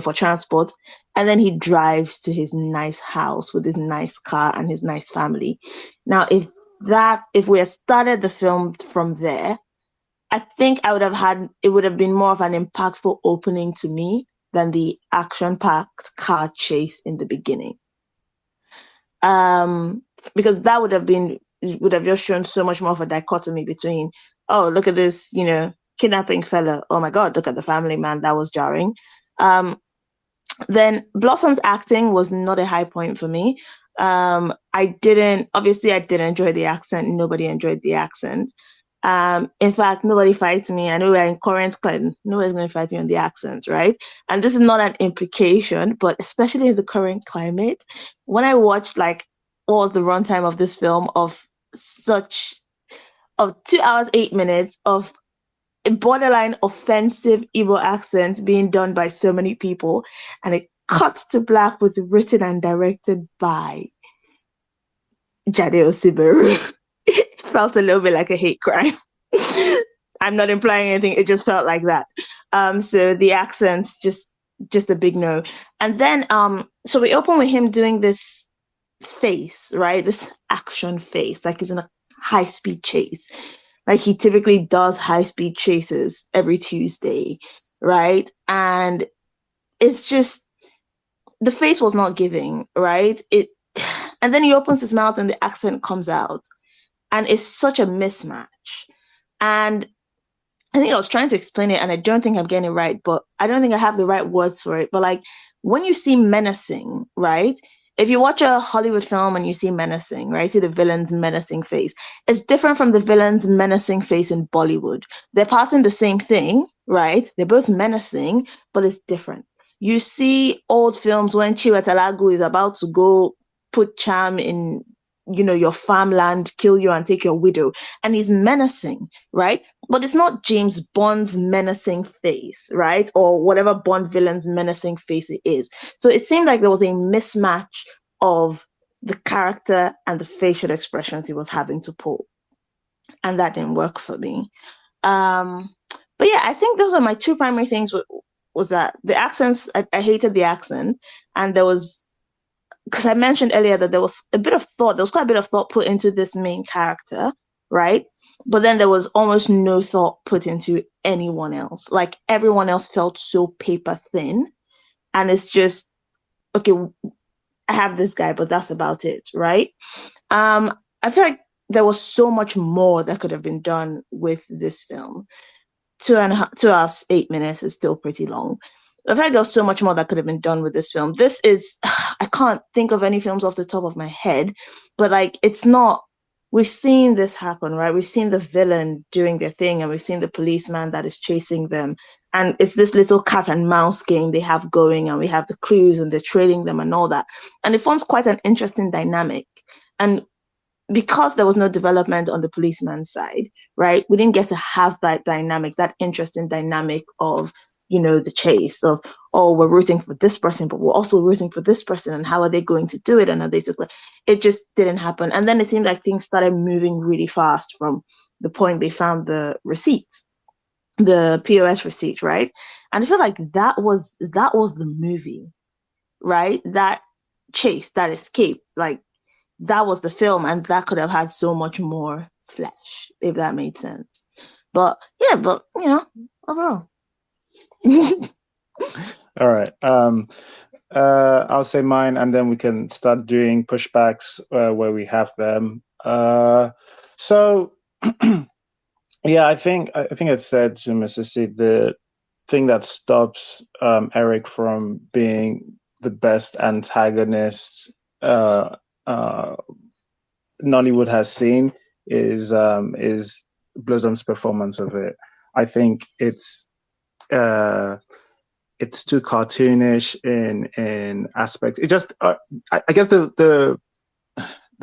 for transport. And then he drives to his nice house with his nice car and his nice family. Now, if we had started the film from there, I think it would have been more of an impactful opening to me than the action-packed car chase in the beginning. Because that would have just shown so much more of a dichotomy between, oh, look at this, kidnapping fella. Oh my God, look at the family man. That was jarring. Then Blossom's acting was not a high point for me. I didn't enjoy the accent. Nobody enjoyed the accent. In fact, nobody fights me. I know we're in current climate. Nobody's going to fight me on the accent, right? And this is not an implication, but especially in the current climate, when I watched what was the runtime of this film of 2 hours, 8 minutes of a borderline offensive Igbo accent being done by so many people, and it cuts to black with written and directed by Jade Osiberu. It felt a little bit like a hate crime. I'm not implying anything. It just felt like that. So the accents just a big no. And then so we open with him doing this face, right? This action face, like he's in a high-speed chase. Like he typically does high-speed chases every Tuesday, right? And it's just the face was not giving, right? And then he opens his mouth and the accent comes out. And it's such a mismatch. And I think I was trying to explain it, and I don't think I'm getting it right, but I don't think I have the right words for it. But like when you see menacing, right? If you watch a Hollywood film and you see menacing, right? See the villain's menacing face. It's different from the villain's menacing face in Bollywood. They're passing the same thing, right? They're both menacing, but it's different. You see old films when Chiwetalagu is about to go put charm in, your farmland, kill you and take your widow. And he's menacing, right? But it's not James Bond's menacing face, right? Or whatever Bond villain's menacing face it is. So it seemed like there was a mismatch of the character and the facial expressions he was having to pull. And that didn't work for me. But yeah, I think those were my two primary things was that the accents, I hated the accent. And there was, because I mentioned earlier that there was quite a bit of thought put into this main character, right? But then there was almost no thought put into anyone else. Like everyone else felt so paper thin. And it's just, okay, I have this guy, but that's about it, right? I feel like there was so much more that could have been done with this film. 2 hours, 8 minutes is still pretty long. I feel like there was so much more that could have been done with this film. This is, I can't think of any films off the top of my head, but like, it's not, we've seen this happen, right? We've seen the villain doing their thing and we've seen the policeman that is chasing them. And it's this little cat and mouse game they have going, and we have the clues and they're trailing them and all that. And it forms quite an interesting dynamic. And because there was no development on the policeman's side, right? We didn't get to have that dynamic, that interesting dynamic of, the chase of, oh, we're rooting for this person, but we're also rooting for this person. And how are they going to do it? And are they so clear? It just didn't happen. And then it seemed like things started moving really fast from the point they found the receipt, the POS receipt, right? And I feel like that was the movie, right? That chase, that escape, like that was the film, and that could have had so much more flesh, if that made sense. But yeah, overall. All right. I'll say mine, and then we can start doing pushbacks where we have them. So, yeah, I think I said to Mr. C, the thing that stops Eric from being the best antagonist Nollywood has seen is Blossom's performance of it. I think it's too cartoonish in aspects. It just, I guess the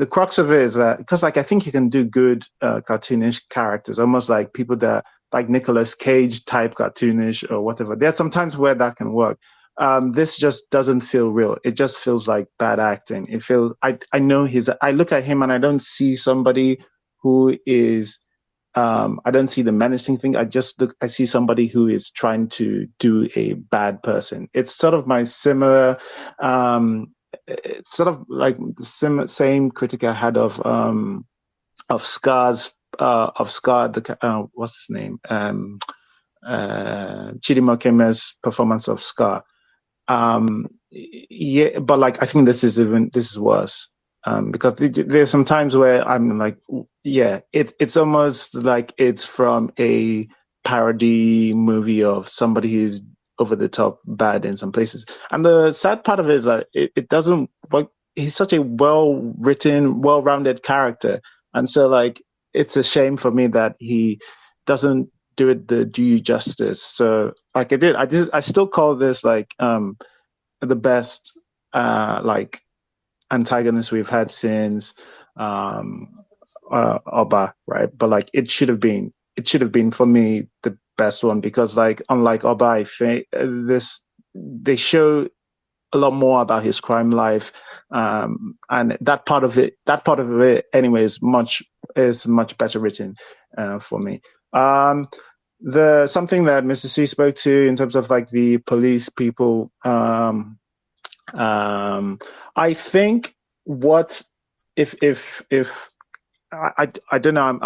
crux of it is that, because like I think you can do good cartoonish characters, almost like people that like Nicolas Cage type cartoonish or whatever. There are some times where that can work. This just doesn't feel real. It just feels like bad acting. It feels, I know I look at him and I don't see somebody who is, I don't see the menacing thing. I see somebody who is trying to do a bad person. It's sort of my similar, it's sort of like the same critic I had of Scar's, what's his name? Chidima Okeme's performance of Scar. Yeah, but like, I think this is worse. Because there's some times where I'm like, yeah, it's almost like it's from a parody movie of somebody who's over the top bad in some places. And the sad part of it is that it doesn't work. He's such a well-written, well-rounded character. And so like, it's a shame for me that he doesn't do it the due justice. So like I still call this like the best like antagonist we've had since Oba, right? But like it should have been for me the best one, because like unlike Oba, I think they show a lot more about his crime life, and that part of it anyway is much better written for me. the something that Mr. C spoke to in terms of like the police people. I think what if I don't know.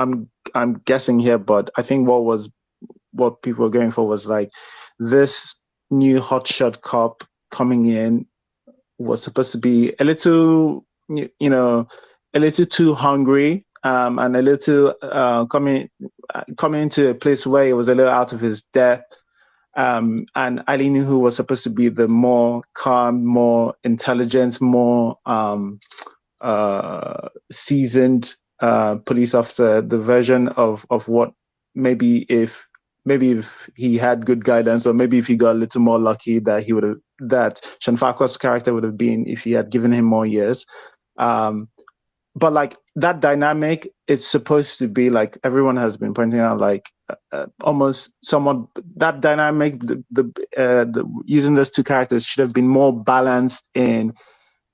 I'm guessing here, but I think what people were going for was like this new hotshot cop coming in was supposed to be a little, a little too hungry, and a little coming into a place where he was a little out of his depth. And Ali Nuhu was supposed to be the more calm, more intelligent, more seasoned police officer, the version of what maybe if he had good guidance, or maybe if he got a little more lucky, that Shanfako's character would have been if he had given him more years. But like that dynamic is supposed to be like everyone has been pointing out, like almost somewhat that dynamic. The using those two characters should have been more balanced in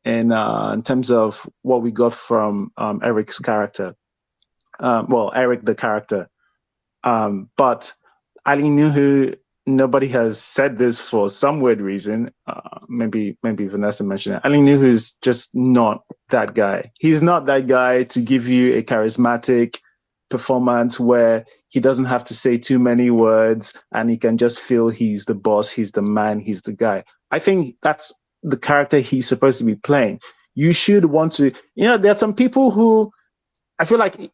terms of what we got from Eric's character. Eric the character, but Ali Nuhu. Nobody has said this for some weird reason. Maybe Vanessa mentioned it. Ali Nuhu is just not that guy. He's not that guy to give you a charismatic performance where he doesn't have to say too many words and he can just feel he's the boss, he's the man, he's the guy. I think that's the character he's supposed to be playing. You should want to, there are some people who I feel like,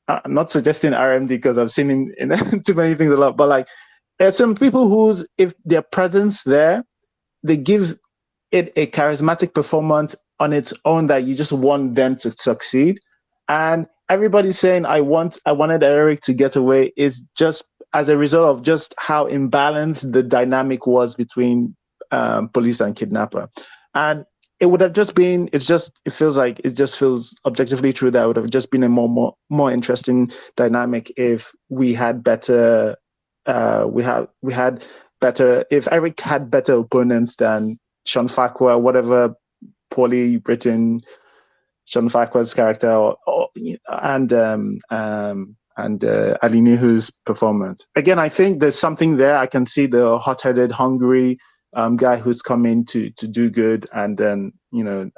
I'm not suggesting RMD because I've seen him in too many things a lot, but like, there are some people whose, if their presence there, they give it a charismatic performance on its own that you just want them to succeed. And everybody's saying, I wanted Eric to get away is just as a result of just how imbalanced the dynamic was between police and kidnapper. And it would have just been, it feels objectively true that it would have just been a more interesting dynamic if we had better, if Eric had better opponents than Sean Farquhar, whatever poorly written Sean Farquhar's character, and Ali Nuhu's performance. Again, I think there's something there. I can see the hot-headed, hungry guy who's come in to do good, and then you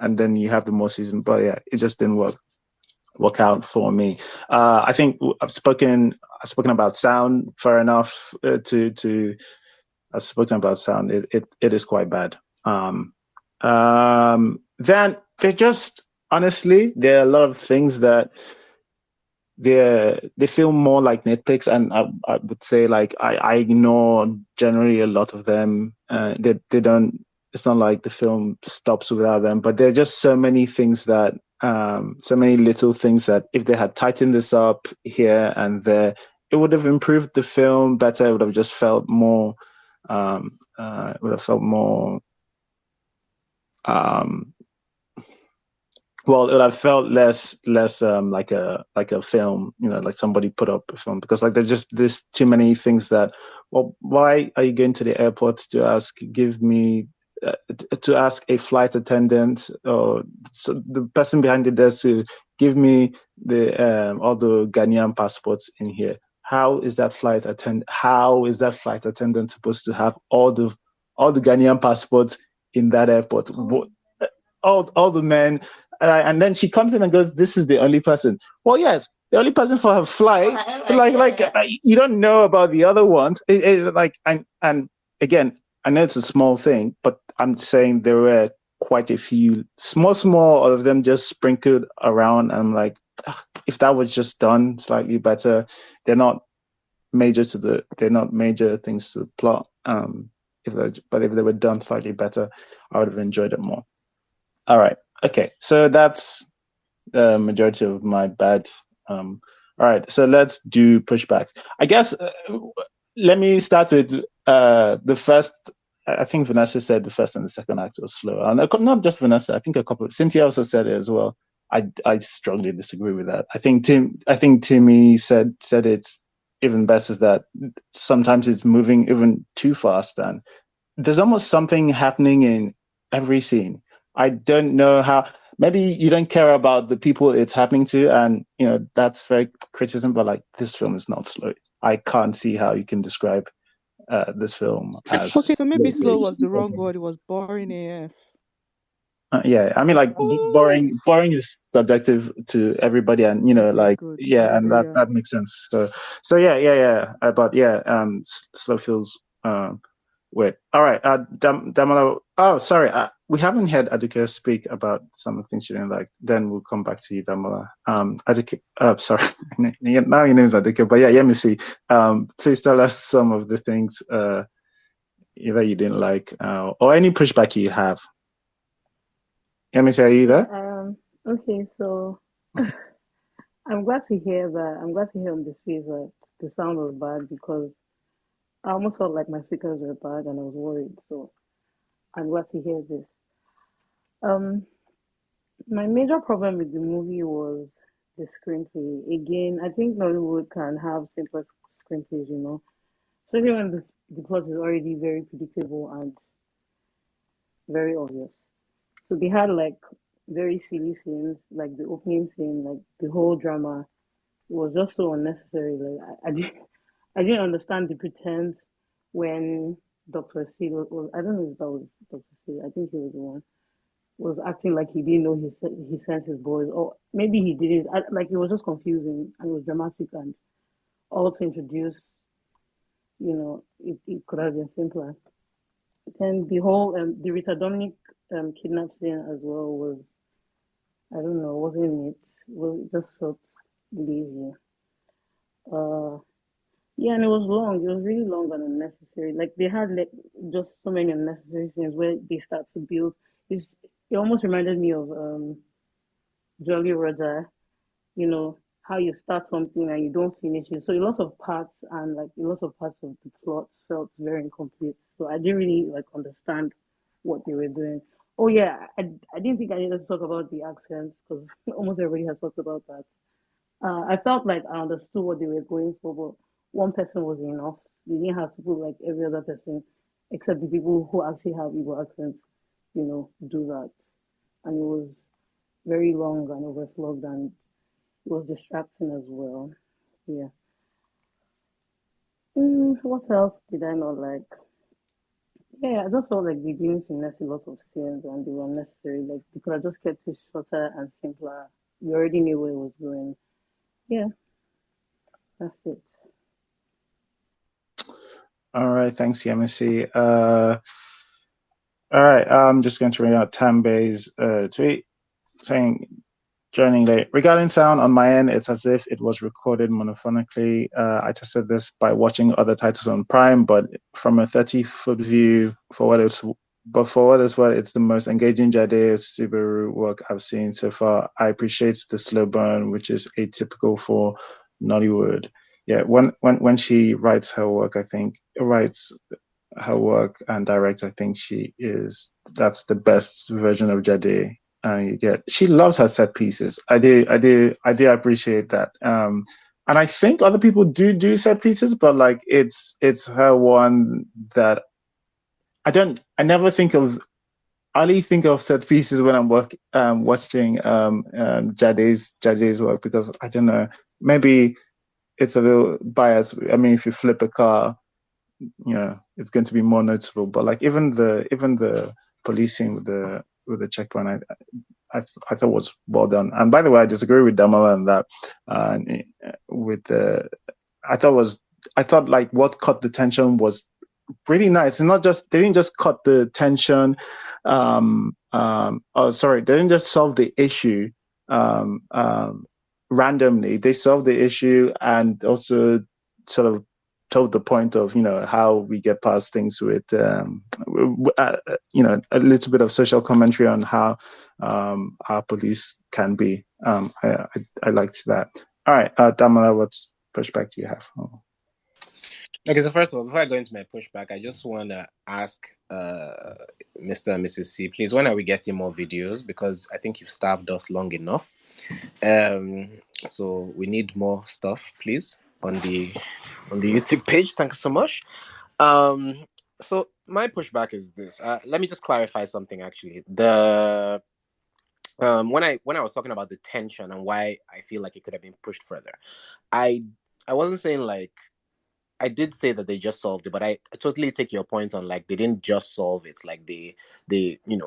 have the more season. But yeah, it just didn't work out for me. I think I've spoken about sound. Fair enough. I've spoken about sound. It is quite bad. Then they just honestly, there are a lot of things that they feel more like nitpicks, and I would say like I ignore generally a lot of them. They don't. It's not like the film stops without them, but there are just so many things that. So many little things that if they had tightened this up here and there, it would have improved the film better. It would have just felt more. It would have felt more. Well, it would have felt less like a film, like somebody put up a film, because like there's too many things that. Well, why are you going to the airport to ask a flight attendant or the person behind the desk to give me the all the Ghanaian passports in here? How is that flight attendant supposed to have all the Ghanaian passports in that airport? All the men, and then she comes in and goes, "This is the only person." Well, yes, the only person for her flight. Like you don't know about the other ones. And again, I know it's a small thing, but I'm saying there were quite a few small of them just sprinkled around. And I'm like, if that was just done slightly better, they're not major things to the plot. But if they were done slightly better, I would have enjoyed it more. All right. Okay. So that's the majority of my bad. All right. So let's do pushbacks. I guess let me start with the first. I think Vanessa said the first and the second act was slow, and not just Vanessa. I think a couple. Cynthia also said it as well. I strongly disagree with that. I think Timmy said it even best, is that sometimes it's moving even too fast, and there's almost something happening in every scene. I don't know how. Maybe you don't care about the people it's happening to, and that's very criticism. But like, this film is not slow. I can't see how you can describe this film as. Okay, so maybe slow was the wrong word. It was boring AF. Yeah, I mean, like boring. Boring is subjective to everybody, and Okay, like good. yeah, and Yeah. that makes sense. So yeah. But yeah, slow feels weird. All right, Damola. Oh, sorry, we haven't had Aduke speak about some of the things she didn't like. Then we'll come back to you, Damola. Aduke. Sorry, now your name is Aduke, but yeah, let me see. Please tell us some of the things either you didn't like or any pushback you have. Let me say, are you there? Okay, so I'm glad to hear that. I'm glad to hear on the space that the sound was bad because I almost felt like my speakers were bad and I was worried. So I'm glad to hear this. Um, my major problem with the movie was the screenplay. Again, I think Nollywood can have simpler screenplays, especially when the plot is already very predictable and very obvious. So they had like very silly scenes, like the opening scene, like the whole drama. It was just so unnecessary. Like I didn't understand the pretense when Dr. C was I don't know if that was Dr. C. I think he was the one was acting like he didn't know he sent his boys, or maybe he didn't. Like it was just confusing and it was dramatic and all to introduce. It could have been simpler. Then the whole the Rita Dominic kidnap scene as well was I don't know wasn't it? Well, it just felt lazy. Uh, Yeah, and it was long. It was really long and unnecessary. Like they had like just so many unnecessary scenes where they start to build. It almost reminded me of Jolly Roger. How you start something and you don't finish it. So a lot of parts and like a lot of parts of the plot felt very incomplete. So I didn't really like understand what they were doing. Oh yeah, I didn't think I needed to talk about the accents because almost everybody has talked about that. I felt like I understood what they were going for, but one person was enough. You didn't have to put like every other person, except the people who actually have Igbo accents, do that. And it was very long and overflowed, and it was distracting as well. Yeah. What else did I not like? Yeah, I just felt like they didn't finesse a lot of scenes and they were unnecessary. Like they could have just kept it shorter and simpler. You already knew where it was going. Yeah, that's it. All right, thanks, Yemisi. All right, I'm just going to read out Tambe's tweet saying, joining late. Regarding sound, on my end, it's as if it was recorded monophonically. I tested this by watching other titles on Prime, but from a 30-foot view, for what it's worth, it's the most engaging Jade Osiberu work I've seen so far. I appreciate the slow burn, which is atypical for Nollywood. Yeah, when she writes her work, and directs, I think that's the best version of Jade you get. She loves her set pieces. I do appreciate that. And I think other people do set pieces, but like it's her one that I never think of. I only think of set pieces when I'm watching Jade's work, because I don't know, maybe it's a little biased. I mean, if you flip a car, it's going to be more noticeable. But like even the policing with the checkpoint, I thought was well done. And by the way, I disagree with Damola on that. With the, I thought like what cut the tension was pretty nice. And not just they didn't just cut the tension. They didn't just solve the issue randomly. They solved the issue and also sort of told the point of how we get past things with a little bit of social commentary on how our police can be. I liked that. All right, Damola, what's pushback do you have? Okay, so first of all, before I go into my pushback, I just want to ask Mr. and Mrs. C, please, when are we getting more videos? Because I think you've starved us long enough. So we need more stuff, please, on the YouTube page. Thanks so much. So my pushback is this. Let me just clarify something. Actually, the when I was talking about the tension and why I feel like it could have been pushed further, I wasn't saying like I did say that they just solved it, but I totally take your point on like they didn't just solve it. Like they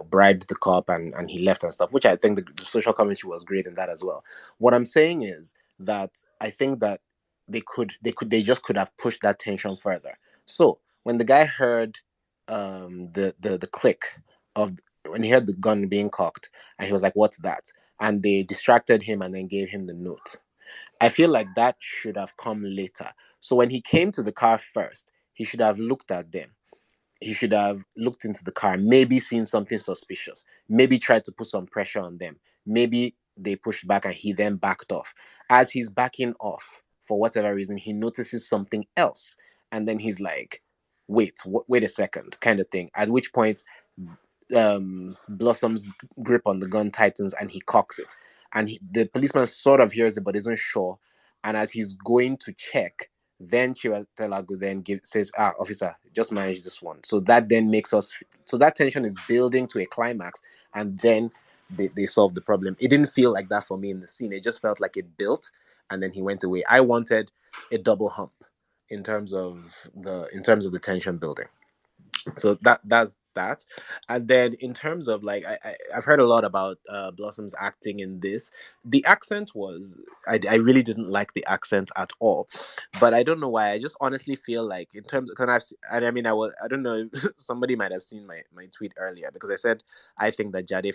bribed the cop and he left and stuff, which I think the social commentary was great in that as well. What I'm saying is that I think that they just could have pushed that tension further. So when the guy heard the click of when he heard the gun being cocked and he was like, "What's that?" and they distracted him and then gave him the note. I feel like that should have come later. So when he came to the car first, he should have looked at them. He should have looked into the car, maybe seen something suspicious, maybe tried to put some pressure on them. Maybe they pushed back and he then backed off. As he's backing off, for whatever reason, he notices something else. And then he's like, wait a second, kind of thing. At which point, Blossom's grip on the gun tightens and he cocks it. And the policeman sort of hears it but isn't sure. And as he's going to check, then Chiwetelago then says, officer, just manage this one. So that then makes us, so that tension is building to a climax and then they solve the problem. It didn't feel like that for me in the scene. It just felt like it built and then he went away. I wanted a double hump in terms of the tension building. So that's that. And then in terms of like I've heard a lot about Blossom's acting in this. The accent was I really didn't like the accent at all, but I don't know why. I just honestly feel like in terms because I don't know if somebody might have seen my tweet earlier because I said I think that Jade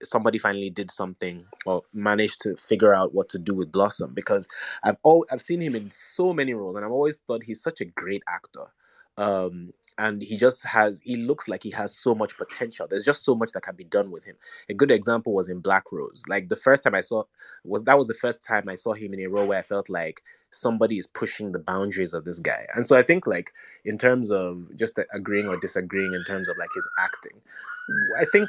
somebody finally did something or managed to figure out what to do with Blossom because I've seen him in so many roles and I've always thought he's such a great actor. And he looks like he has so much potential. There's just so much that can be done with him. A good example was in Black Rose. Like the first time that was the first time I saw him in a role where I felt like somebody is pushing the boundaries of this guy. And so I think like in terms of just agreeing or disagreeing in terms of like his acting, I think,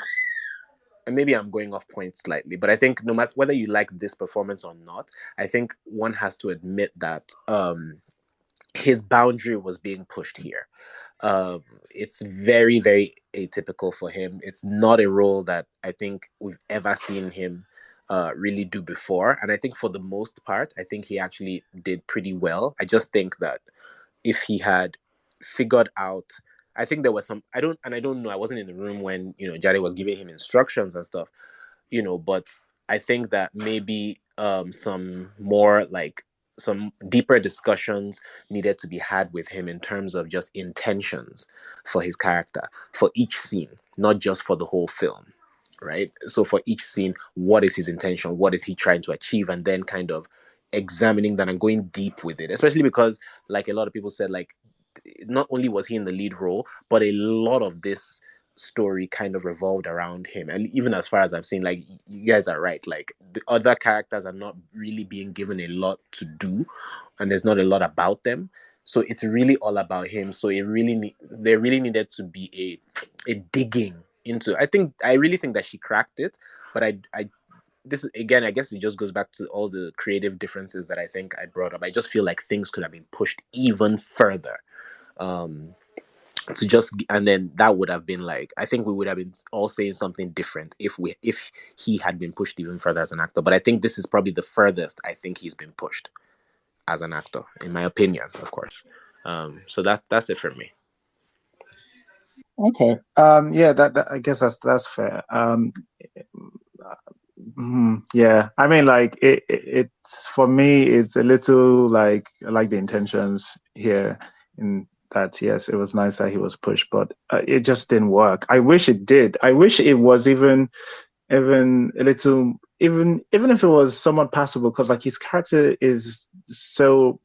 and maybe I'm going off point slightly, but I think no matter whether you like this performance or not, I think one has to admit that his boundary was being pushed here. It's very, very atypical for him. It's not a role that I think we've ever seen him really do before. And I think for the most part, I think he actually did pretty well. I just think that if he had figured out, I think there was some, I don't know, I wasn't in the room when, Jade was giving him instructions and stuff, but I think that maybe some more like some deeper discussions needed to be had with him in terms of just intentions for his character for each scene, not just for the whole film, right? So for each scene, what is his intention? What is he trying to achieve? And then kind of examining that and going deep with it, especially because like a lot of people said, like not only was he in the lead role, but a lot of this story kind of revolved around him. And even as far as I've seen, like you guys are right, like the other characters are not really being given a lot to do and there's not a lot about them. So it's really all about him. So there really needed to be a digging into. I really think that she cracked it, but I this again, I guess it just goes back to all the creative differences that I think I brought up. I just feel like things could have been pushed even further. And then that would have been like, I think we would have been all saying something different if he had been pushed even further as an actor. But I think this is probably the furthest I think he's been pushed as an actor, in my opinion, of course. So that's it for me. Okay. Yeah, that I guess that's fair. Yeah, I mean, like it's for me, it's a little like I like the intentions here in that. Yes, it was nice that he was pushed, but it just didn't work. I wish it did. I wish it was even a little, even if it was somewhat passable, because like his character is so,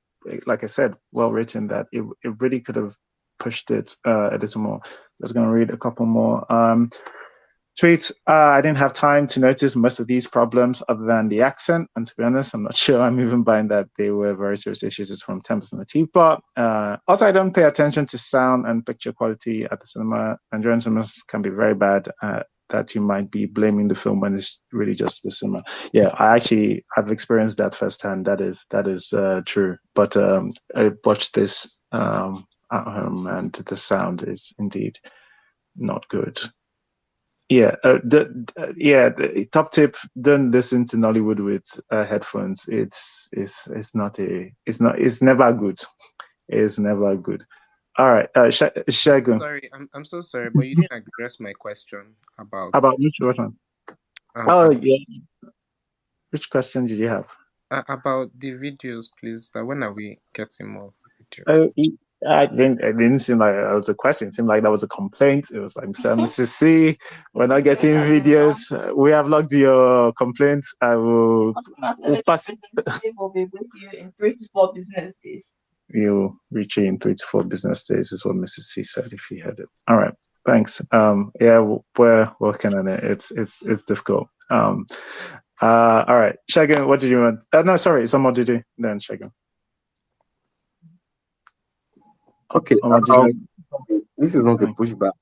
like I said, well written that it really could have pushed it a little more. Just gonna read a couple more. Tweets. I didn't have time to notice most of these problems other than the accent. And to be honest, I'm not sure I'm even buying that they were very serious issues from Tempest and the Teapot. Also, I don't pay attention to sound and picture quality at the cinema. Nigerian cinemas can be very bad that you might be blaming the film when it's really just the cinema. Yeah, I've experienced that firsthand. That is true. But I watched this at home and the sound is indeed not good. Yeah, the top tip: don't listen to Nollywood with headphones. It's never good. is never good. All right, Shagun. Sorry, I'm so sorry, but you didn't address my question about About which one? Yeah. Which question did you have? About the videos, please. Like, when are we getting more videos? I didn't seem like it was a question. It seemed like that was a complaint. It was like, Mrs. C, we're not getting videos. We have logged your complaints. We'll pass it. In 3 to 4 business days. You'll reach you in 3 to 4 business days, is what Mrs. C said if you heard it. All right. Thanks. Yeah, we're working on it. It's difficult. All right. Shagun, what did you want? No, sorry, someone did you then Shagun. Okay, this is not a pushback,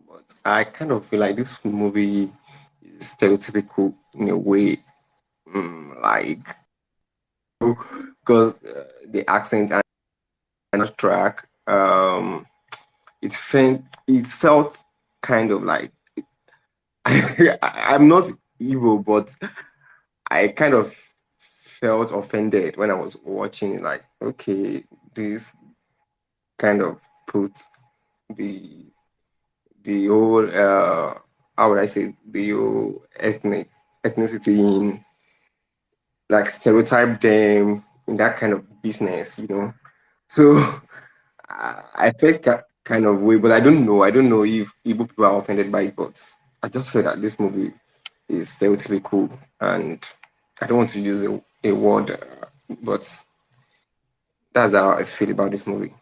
but I kind of feel like this movie is stereotypical in a way, like because the accent and track, it felt kind of like I'm not evil, but I kind of felt offended when I was watching it. Like, okay, this kind of puts the whole how would I say, the whole ethnicity in, like, stereotype them in that kind of business, So I felt that kind of way, but I don't know. I don't know if Igbo people are offended by it, but I just feel that this movie is stereotypical, and I don't want to use a word, but that's how I feel about this movie.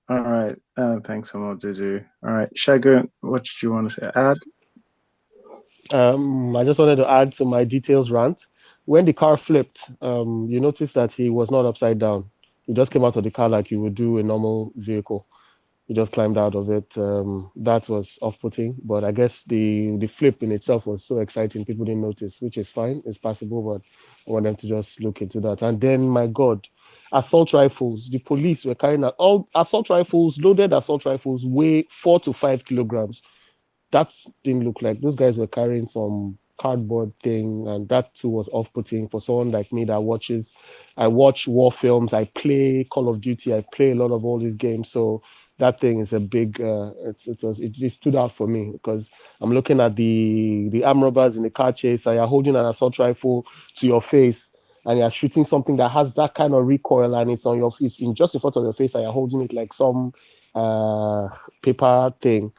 All right. Thanks so much, Juju. All right, Shagun, what did you want to add? I just wanted to add to my details rant. When the car flipped, you noticed that he was not upside down. He just came out of the car like you would do a normal vehicle. He just climbed out of it. That was off-putting, but I guess the flip in itself was so exciting, people didn't notice, which is fine. It's passable, but I want them to just look into that. And then, my God, assault rifles. The police were carrying out all assault rifles, loaded assault rifles, weigh 4 to 5 kilograms. That didn't look like those guys were carrying some cardboard thing, and that too was off-putting for someone like me that watches. I watch war films, I play Call of Duty, I play a lot of all these games, so that thing is a big. It stood out for me because I'm looking at the arm robbers in the car chase, and you're holding an assault rifle to your face, and you're shooting something that has that kind of recoil, and it's on your, it's in just in front of your face, and you're holding it like some paper thing.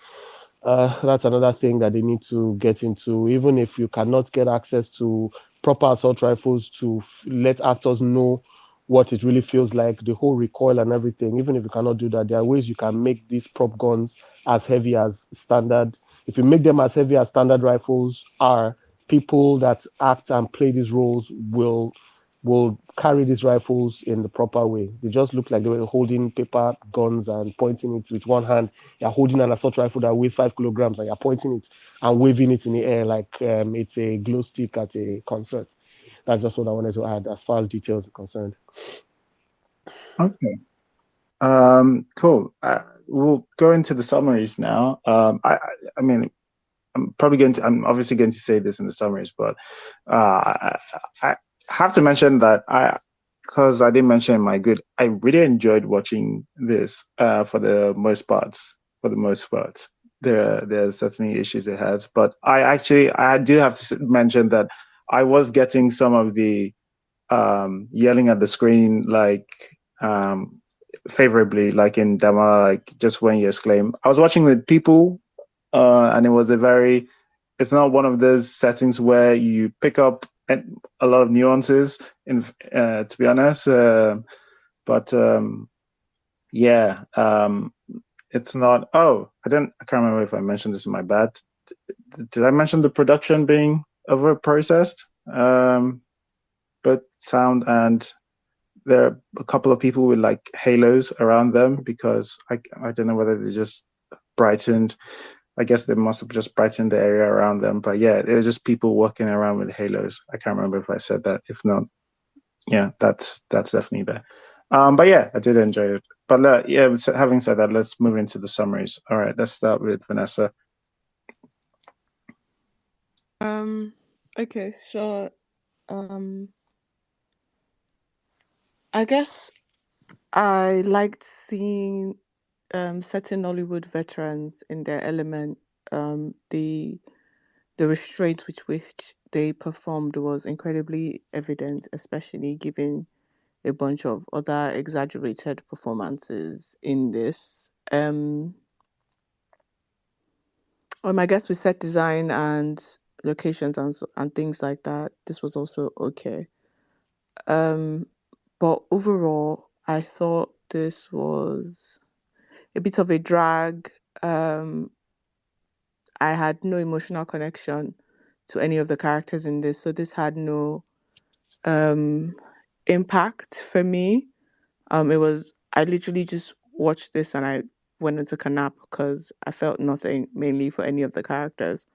That's another thing that they need to get into. Even if you cannot get access to proper assault rifles to let actors know what it really feels like, the whole recoil and everything, even if you cannot do that, there are ways you can make these prop guns as heavy as standard. If you make them as heavy as standard rifles are, people that act and play these roles will carry these rifles in the proper way. They just look like they were holding paper guns and pointing it with one hand. You're holding an assault rifle that weighs 5 kilograms, and you're pointing it and waving it in the air like it's a glow stick at a concert. That's just what I wanted to add as far as details are concerned. Okay. Cool. We'll go into the summaries now. I mean, I'm obviously going to say this in the summaries, but I have to mention that because I didn't mention my good, I really enjoyed watching this for the most parts. There are certainly issues it has, but I do have to mention that I was getting some of the yelling at the screen, like favorably, like in Dama, like just when you exclaim. I was watching with people, and it was it's not one of those settings where you pick up a lot of nuances, to be honest. Yeah, it's not. Oh, I can't remember if I mentioned this in my bad. Did I mention the production being over processed? But sound, and there are a couple of people with like halos around them because I don't know whether they just brightened. I guess they must have just brightened the area around them. But yeah, it was just people walking around with halos. I can't remember if I said that. If not, yeah, that's definitely there. But yeah, I did enjoy it. But yeah, having said that, let's move into the summaries. All right, let's start with Vanessa. Okay, so I guess I liked seeing certain Nollywood veterans in their element. The restraint with which they performed was incredibly evident, especially given a bunch of other exaggerated performances in this. I guess with set design and locations and things like that, this was also okay. Um, but overall, I thought this was a bit of a drag. Um, I had no emotional connection to any of the characters in this, so this had no um impact for me. It was I literally just watched this and I went into a nap because I felt nothing mainly for any of the characters.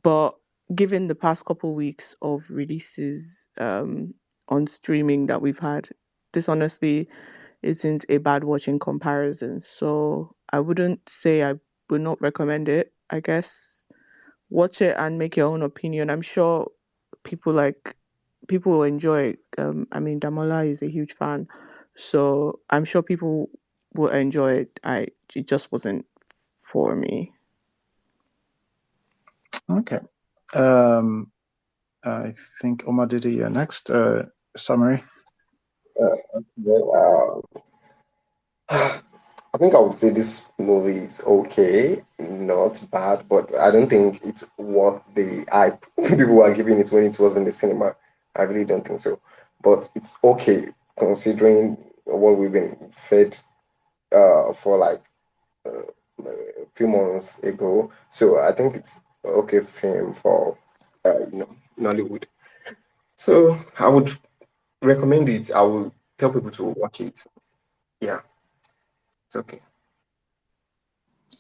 But given the past couple weeks of releases on streaming that we've had, this honestly isn't a bad watch in comparison. So I wouldn't say I would not recommend it. I guess watch it and make your own opinion. I'm sure people like people will enjoy it. I mean, Damola is a huge fan, so I'm sure people will enjoy it. It just wasn't for me. Okay. I think Omar did your next summary. Well, I think I would say this movie is okay, not bad, but I don't think it's what the hype people were giving it when it was in the cinema. I really don't think so. But it's okay considering what we've been fed for like a few months ago. So I think it's okay film for Nollywood. So I would recommend it. I will tell people to watch it. Yeah, it's okay.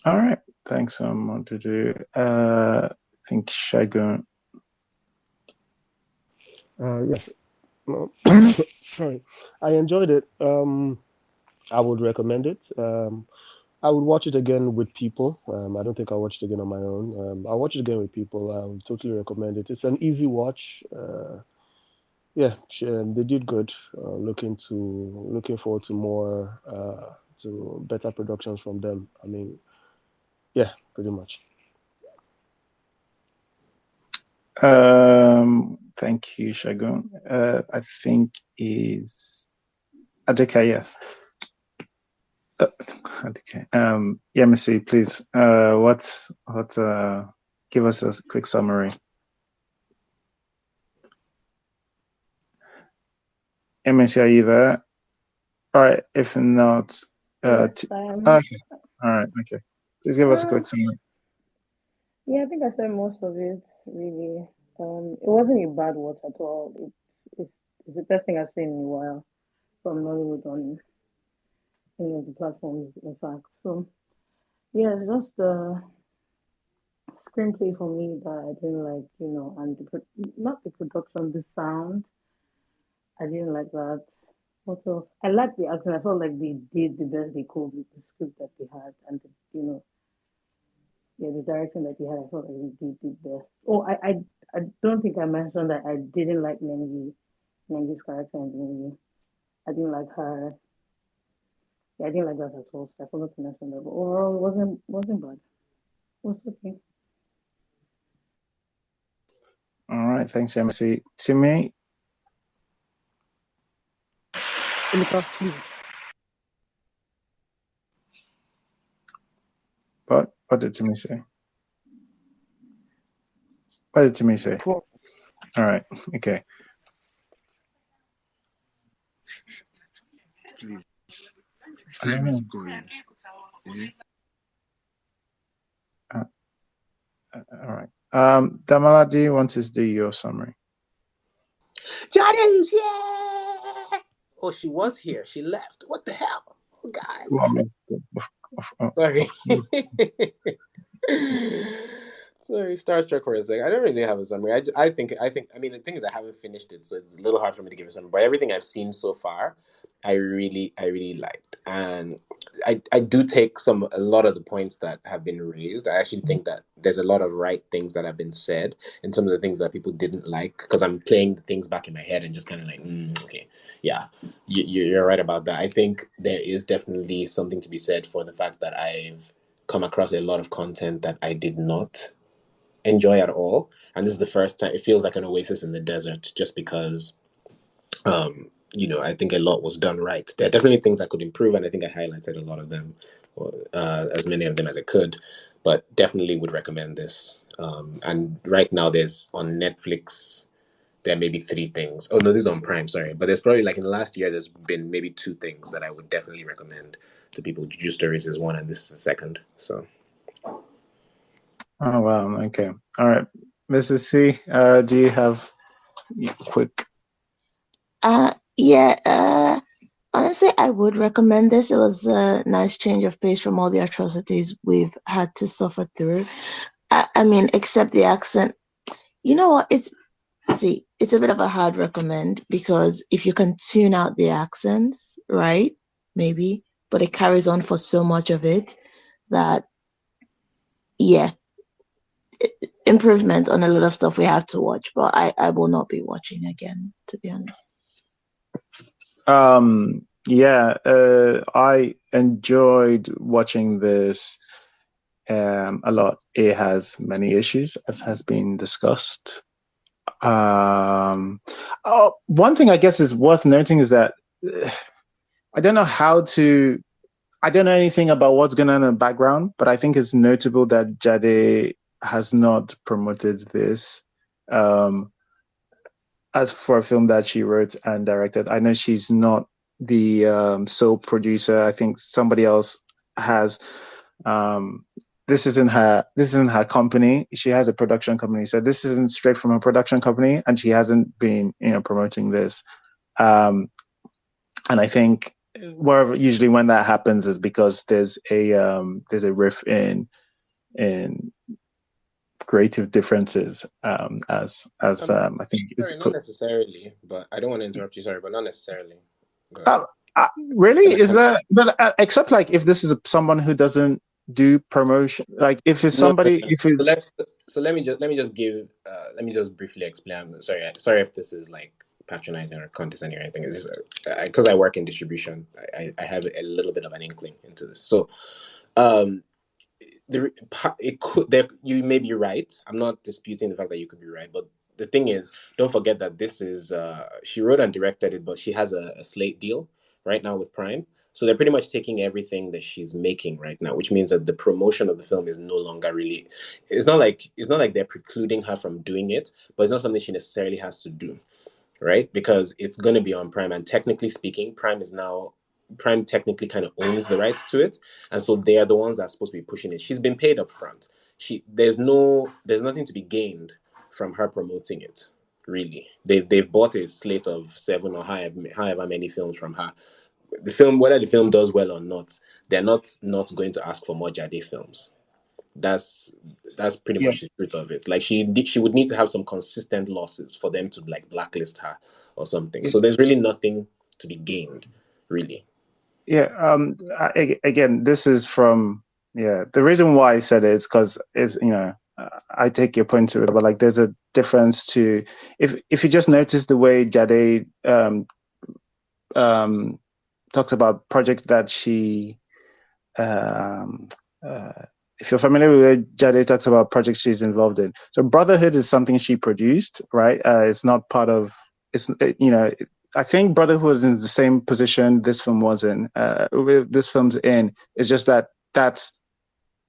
All right. Thanks, Montudu. I think Shagun. Yes. No, sorry. I enjoyed it. I would recommend it. I would watch it again with people. I don't think I'll watch it again on my own. I'll watch it again with people. I would totally recommend it. It's an easy watch. Yeah, they did good. Looking forward to more to better productions from them. I mean, yeah, pretty much. Thank you, Shagun. I think is Adekaya. Okay. Yeah, Missy, please. Give us a quick summary. MSC, are you there? All right. If not, Yes, I am. okay. All right. Okay. Please give us a quick summary. Yeah, I think I said most of it really. It wasn't a bad watch at all. It's the best thing I've seen in a while from Nollywood on any of the platforms, in fact. So yeah, it's just the screenplay for me that I didn't like, and not the production, the sound. I didn't like that. Also, I liked the acting. I felt like they did the best they could with the script that they had, and the direction that they had. I felt like they did the best. Oh, I don't think I mentioned that I didn't like Nengi's character in the movie. I didn't like her. Yeah, I didn't like that at all. So I forgot to mention that. But overall, it wasn't bad. It was okay. All right. Thanks, MSC. Timmy. Emeka, please. What did Timmy say? What did Timmy say? Poor. All right. Okay. Please. Time is going. All right. Damala, do you want to do your summary? Jade is here. Oh, she was here. She left. What the hell? Oh God. Sorry. Sorry, Star Trek for a second. I don't really have a summary. I mean, the thing is, I haven't finished it, so it's a little hard for me to give a summary. But everything I've seen so far, I really liked, and I do take a lot of the points that have been raised. I actually think that there's a lot of right things that have been said in terms of the things that people didn't like, because I'm playing the things back in my head and just kind of like, okay, yeah, you're right about that. I think there is definitely something to be said for the fact that I've come across a lot of content that I did not enjoy at all, and this is the first time it feels like an oasis in the desert, just because I think a lot was done right. There are definitely things that could improve, and I think I highlighted a lot of them, as many of them as I could, but definitely would recommend this. And right now there's on Netflix, there may be 3 things. Oh no, this is on Prime, sorry, but there's probably, like, in the last year there's been maybe 2 things that I would definitely recommend to people. Juju Stories is one, and this is the second. So Oh wow, okay. All right. Mrs. C, do you have quick? Honestly, I would recommend this. It was a nice change of pace from all the atrocities we've had to suffer through. I mean, except the accent. You know what? It's a bit of a hard recommend, because if you can tune out the accents, right? Maybe, but it carries on for so much of it that, yeah, improvement on a lot of stuff we have to watch, but I will not be watching again, to be honest. I enjoyed watching this a lot. It has many issues, as has been discussed. One thing I guess is worth noting is that I don't know anything about what's going on in the background, but I think it's notable that Jade has not promoted this as for a film that she wrote and directed. I know she's not the sole producer. I think somebody else has. This isn't her company. She has a production company, so this isn't straight from a production company, and she hasn't been promoting this. And I think usually when that happens is because there's a riff in creative differences, as I think it's sorry, not necessarily, but I don't want to interrupt you. Sorry, but not necessarily. Really? Is that? But except, like, if this is someone who doesn't do promotion, like if it's somebody, if it's let me just briefly explain. I'm sorry if this is like patronizing or condescending or anything. It's just because I work in distribution, I have a little bit of an inkling into this. So, you may be right. I'm not disputing the fact that you could be right, but the thing is, don't forget that this is she wrote and directed it, but she has a slate deal right now with Prime. So they're pretty much taking everything that she's making right now, which means that the promotion of the film is no longer really. It's not like they're precluding her from doing it, but it's not something she necessarily has to do, right? Because it's going to be on Prime, and technically speaking, Prime technically kind of owns the rights to it, and so they are the ones that are supposed to be pushing it. She's been paid up front. There's nothing to be gained from her promoting it. Really, they've bought a slate of 7 or however many films from her. The film, whether the film does well or not, they're not going to ask for more Jade films. That's pretty much the truth of it. Like, she would need to have some consistent losses for them to, like, blacklist her or something. So there's really nothing to be gained, really. Yeah. Again, this is from the reason why I said it is because I take your point to it, but, like, there's a difference to if you just notice the way Jade talks about projects that she if you're familiar with it, Jade talks about projects she's involved in. So Brotherhood is something she produced, right? It's not part of. I think Brotherhood was in the same position this film was in. This film's in. It's just that that's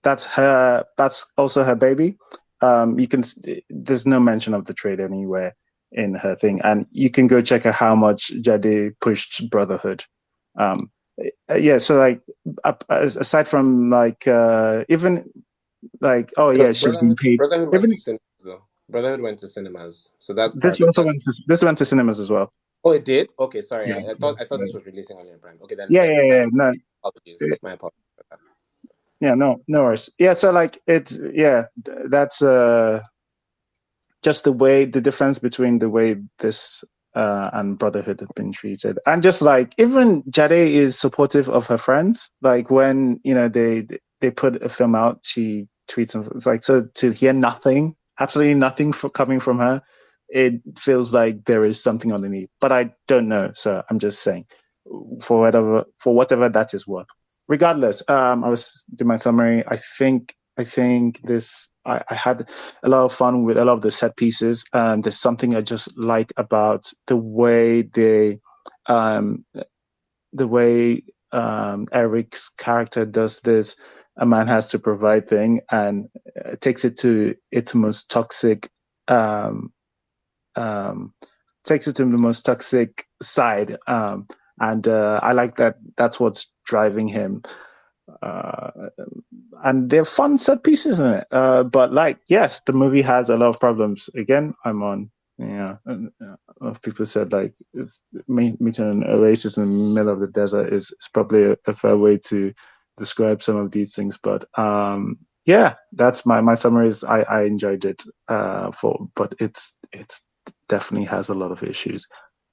her. That's also her baby. There's no mention of the trade anywhere in her thing, and you can go check out how much Jade pushed Brotherhood. So, like, aside from, like, even like, she's been paid. Brotherhood went to cinemas, though. Brotherhood went to cinemas, so that's part this also went to cinemas as well. Oh, it did. Okay, sorry. Yeah. I thought this was releasing only on Prime. Okay, then. Yeah. No, apologies. My apologies for that. Yeah, no worries. Yeah, so like it's that's just the difference between the way this and Brotherhood have been treated, and just like even Jade is supportive of her friends. Like when they put a film out, she tweets and it's like, so to hear nothing, absolutely nothing coming from her, it feels like there is something underneath. But I don't know, so I'm just saying for whatever that is worth. Regardless, I was doing my summary. I think this I had a lot of fun with a lot of the set pieces, and there's something I just like about the way Eric's character does this "a man has to provide" thing, and takes it to its most toxic takes it to the most toxic side, and I like that. That's what's driving him. And they're fun set pieces in it. But like, yes, the movie has a lot of problems. Again, I'm on. A lot of people said like meeting an oasis in the middle of the desert is probably a fair way to describe some of these things. But yeah, that's my summary. Is I enjoyed it. But it's definitely has a lot of issues.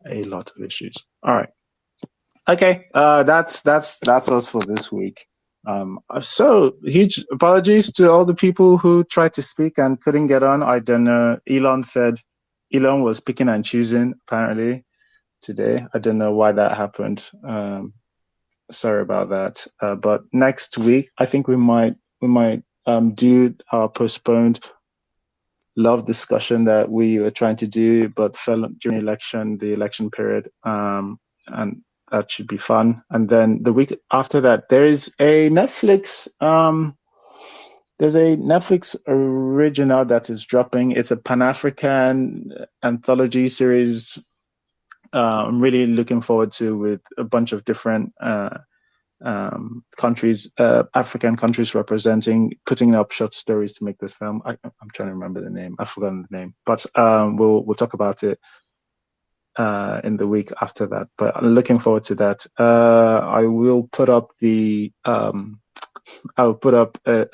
All right. Okay, that's us for this week. So huge apologies to all the people who tried to speak and couldn't get on. I don't know. Elon was picking and choosing apparently today. I don't know why that happened. Sorry about that. But next week, I think we might do our postponed love discussion that we were trying to do, but fell during the election period. And that should be fun. And then the week after that, there is a Netflix. There's a Netflix original that is dropping. It's a Pan-African anthology series. I'm really looking forward to, with a bunch of different countries, African countries putting up short stories to make this film. I'm trying to remember the name. I've forgotten the name, but we'll talk about it in the week after that. But I'm looking forward to that. I will put up a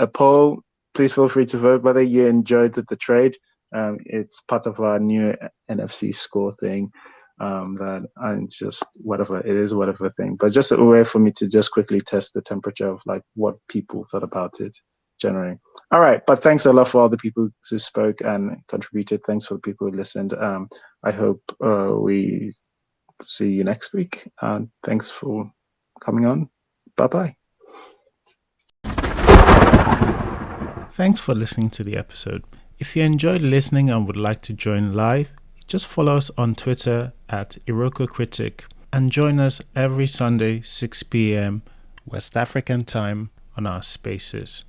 poll. Please feel free to vote whether you enjoyed the trade. It's part of our new NFC score thing. That I'm just whatever thing, but just a way for me to just quickly test the temperature of like what people thought about it generally. All right, but thanks a lot for all the people who spoke and contributed. Thanks for the people who listened. I hope we see you next week. Thanks for coming on. Bye-bye. Thanks for listening to the episode. If you enjoyed listening and would like to join live, just follow us on Twitter at IrokoCritic and join us every Sunday 6 p.m. West African time on our spaces.